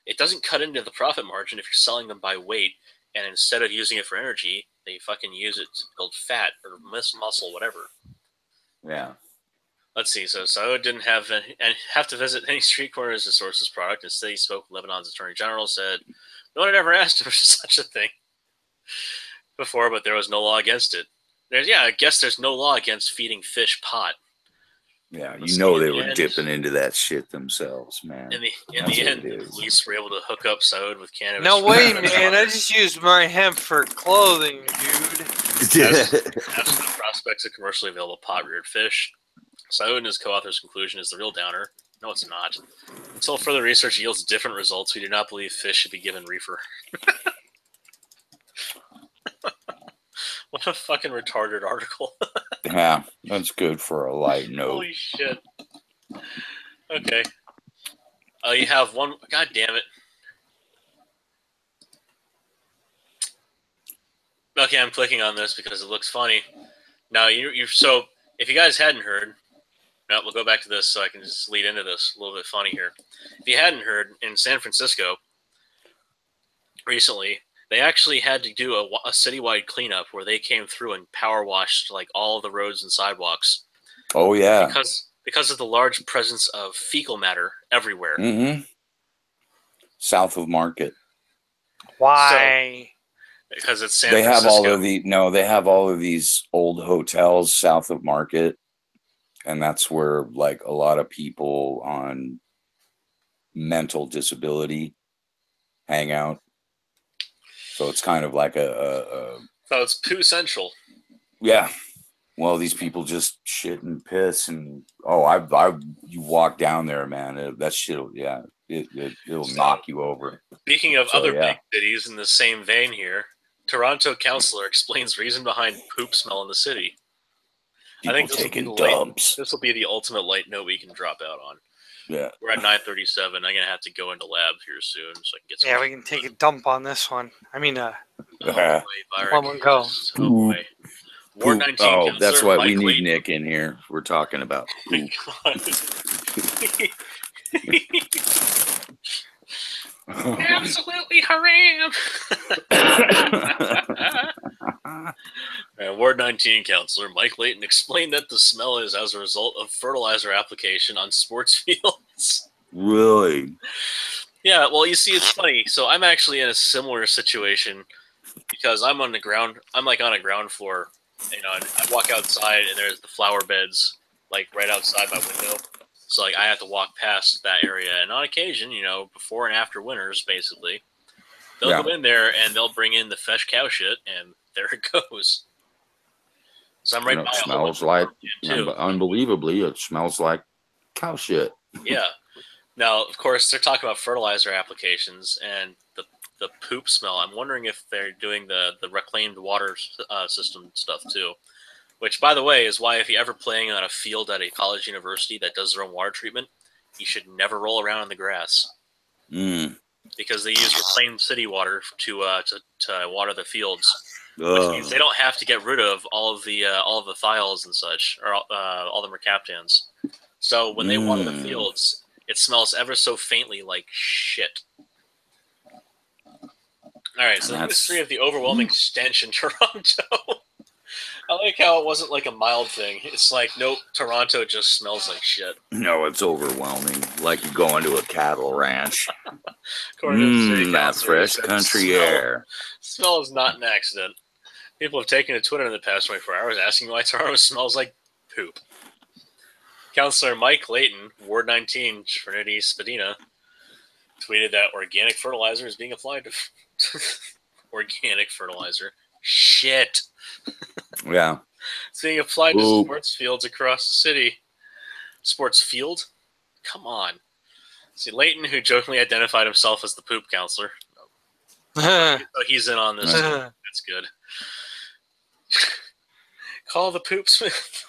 It doesn't cut into the profit margin if you're selling them by weight, and instead of using it for energy, they fucking use it to build fat or muscle, whatever. Yeah. Let's see. So Saud didn't have to visit any street corners to source this product. Instead, he spoke with Lebanon's attorney general, said no one had ever asked him for such a thing before, but there was no law against it. I guess there's no law against feeding fish pot. Yeah, they were dipping into that shit themselves, man. In the end, the police were able to hook up Saud with cannabis. No way, man. I just used my hemp for clothing, dude. As for the prospects of commercially available pot-reared fish, Saud and his co-author's conclusion is the real downer. No, it's not. Until further research yields different results, we do not believe fish should be given reefer. What a fucking retarded article. Yeah, that's good for a light note. Holy shit. Okay. You have one. God damn it. Okay, I'm clicking on this because it looks funny. Now, so if you guys hadn't heard, no, we'll go back to this so I can just lead into this a little bit funny here. If you hadn't heard, in San Francisco recently, they actually had to do a citywide cleanup where they came through and power washed like all the roads and sidewalks. Oh yeah, Because of the large presence of fecal matter everywhere. Mm-hmm. South of Market. Why? So, because it's San Francisco. They have all of these old hotels south of Market, and that's where like a lot of people on mental disability hang out. So it's kind of like so it's poo central. Yeah. Well, these people just shit and piss, and you walk down there, man. That shit, it'll knock you over. Speaking of other big cities in the same vein here, Toronto councillor explains reason behind poop smell in the city. People I think taking dumps. This will be the ultimate light note we can drop out on. Yeah, we're at 9:37. I'm gonna have to go into lab here soon, so I can get some. Yeah, we can take a dump on this one. I mean, one go. Oh boy. Ward 19 that's why Mike we need Layton. Nick in here. We're talking about. Absolutely haram. Ward 19 councillor Mike Layton explained that the smell is as a result of fertilizer application on sports fields. Really? Yeah, well, you see, it's funny. So I'm actually in a similar situation because I'm on the ground. I'm like on a ground floor. You know, I walk outside and there's the flower beds like right outside my window. So like I have to walk past that area, and on occasion, you know, before and after winters, basically, they'll go in there and they'll bring in the fresh cow shit, and there it goes. So I'm right by it smells like, unbelievably, it smells like cow shit. Yeah. Now, of course, they're talking about fertilizer applications and the poop smell. I'm wondering if they're doing the reclaimed water system stuff too. Which, by the way, is why if you're ever playing on a field at a college university that does their own water treatment, you should never roll around in the grass. Because they use reclaimed city water to water the fields. Which means they don't have to get rid of all of the thiols and such, or all the mercaptans. So when they water the fields, it smells ever so faintly like shit. All right, so the history of the overwhelming stench in Toronto. I like how it wasn't like a mild thing. It's like, nope, Toronto just smells like shit. No, it's overwhelming. Like you go into a cattle ranch. That fresh country air. Smell is not an accident. People have taken to Twitter in the past 24 hours asking why Toronto smells like poop. Councillor Mike Layton, Ward 19, Trinity Spadina, tweeted that organic fertilizer is being applied to organic fertilizer. Shit. Yeah. It's being applied to sports fields across the city. Sports field? Come on. See, Layton, who jokingly identified himself as the poop counselor. So he's in on this. That's good. Call the poop smith.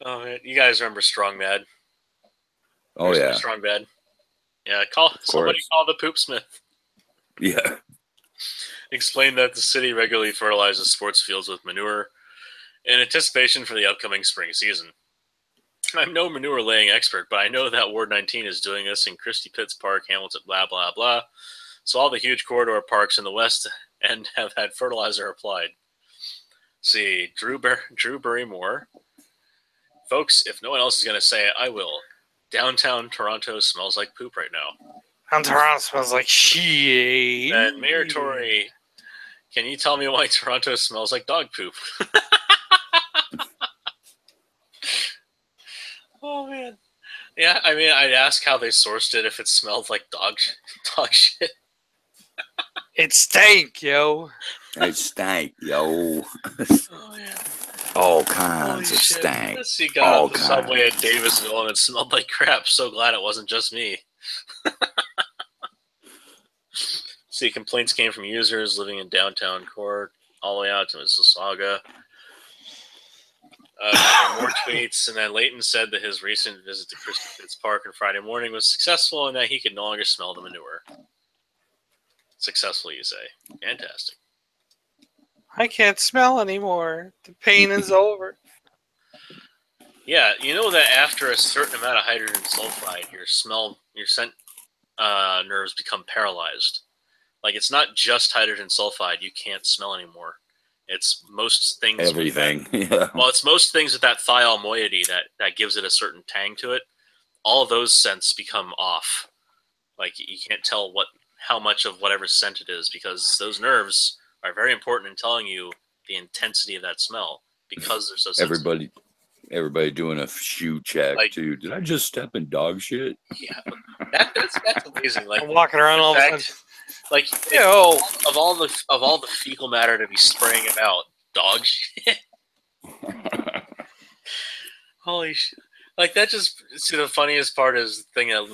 Oh, man. You guys remember Strong Bad? Oh, yeah. Strong Bad. Yeah, somebody call the poop smith. Yeah. Explained that the city regularly fertilizes sports fields with manure in anticipation for the upcoming spring season. I'm no manure laying expert, but I know that Ward 19 is doing this in Christie Pitts Park, Hamilton, blah, blah, blah. So all the huge corridor parks in the west end have had fertilizer applied. See, Drew Barrymore. Folks, if no one else is going to say it, I will. Downtown Toronto smells like poop right now. Toronto smells like shit. And Mayor Tory, can you tell me why Toronto smells like dog poop? Oh, man. Yeah, I mean, I'd ask how they sourced it if it smelled like dog shit. It stank, yo. It stank, yo. Oh, yeah. All kinds of stank. He got on the subway at Davisville and it smelled like crap. So glad it wasn't just me. See, complaints came from users living in downtown Court all the way out to Mississauga. More tweets, and then Layton said that his recent visit to Christie Pitts Park on Friday morning was successful and that he could no longer smell the manure. Successful, you say. Fantastic. I can't smell anymore. The pain is over. Yeah, you know that after a certain amount of hydrogen sulfide, your scent nerves become paralyzed. Like, it's not just hydrogen sulfide you can't smell anymore. It's most things. Everything. Yeah. Well, it's most things with that thiol moiety that gives it a certain tang to it. All of those scents become off. Like you can't tell how much of whatever scent it is because those nerves are very important in telling you the intensity of that smell because they're so sensitive. Everybody doing a shoe check too. Did I just step in dog shit? Yeah, that's amazing. Like I'm walking around all the time. Like, of all the fecal matter to be spraying about, dog shit. Holy shit! Like that just. See, the funniest part is the thing that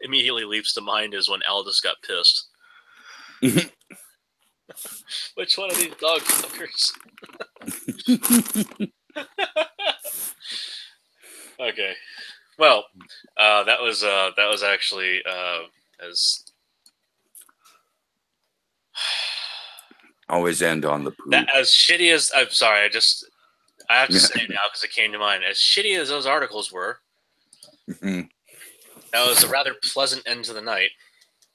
immediately leaps to mind is when Aldous got pissed. Which one of these dog fuckers? Okay. Well, that was actually as. Always end on the poop. That, as shitty as I'm sorry, I have to say it now because it came to mind. As shitty as those articles were, that was a rather pleasant end to the night.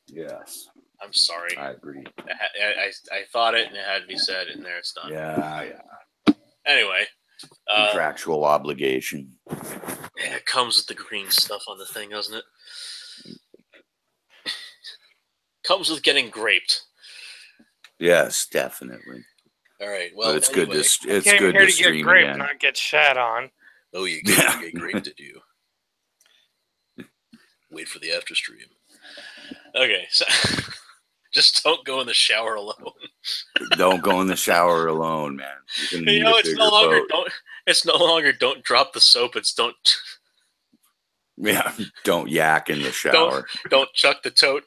Yes. I'm sorry. I agree. I thought it and it had to be said, and there it's done. Yeah. Anyway. Contractual obligation. Yeah, it comes with the green stuff on the thing, doesn't it? Comes with getting graped. Yes, definitely. All right. Well, but it's good to it's came good here to to stream get graped, again. not get shat on. Oh, you get graped, did you? Wait for the after stream. Okay, so just don't go in the shower alone. Don't go in the shower alone, man. You know, it's no longer boat. It's no longer don't drop the soap. It's don't. Yeah, don't yak in the shower. Don't chuck the tote.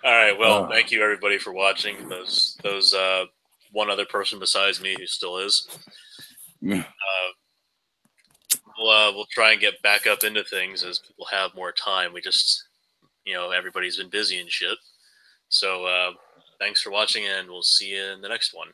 All right. Well, thank you everybody for watching. Those one other person besides me who still is. We'll try and get back up into things as people have more time. We just, everybody's been busy and shit. So thanks for watching, and we'll see you in the next one.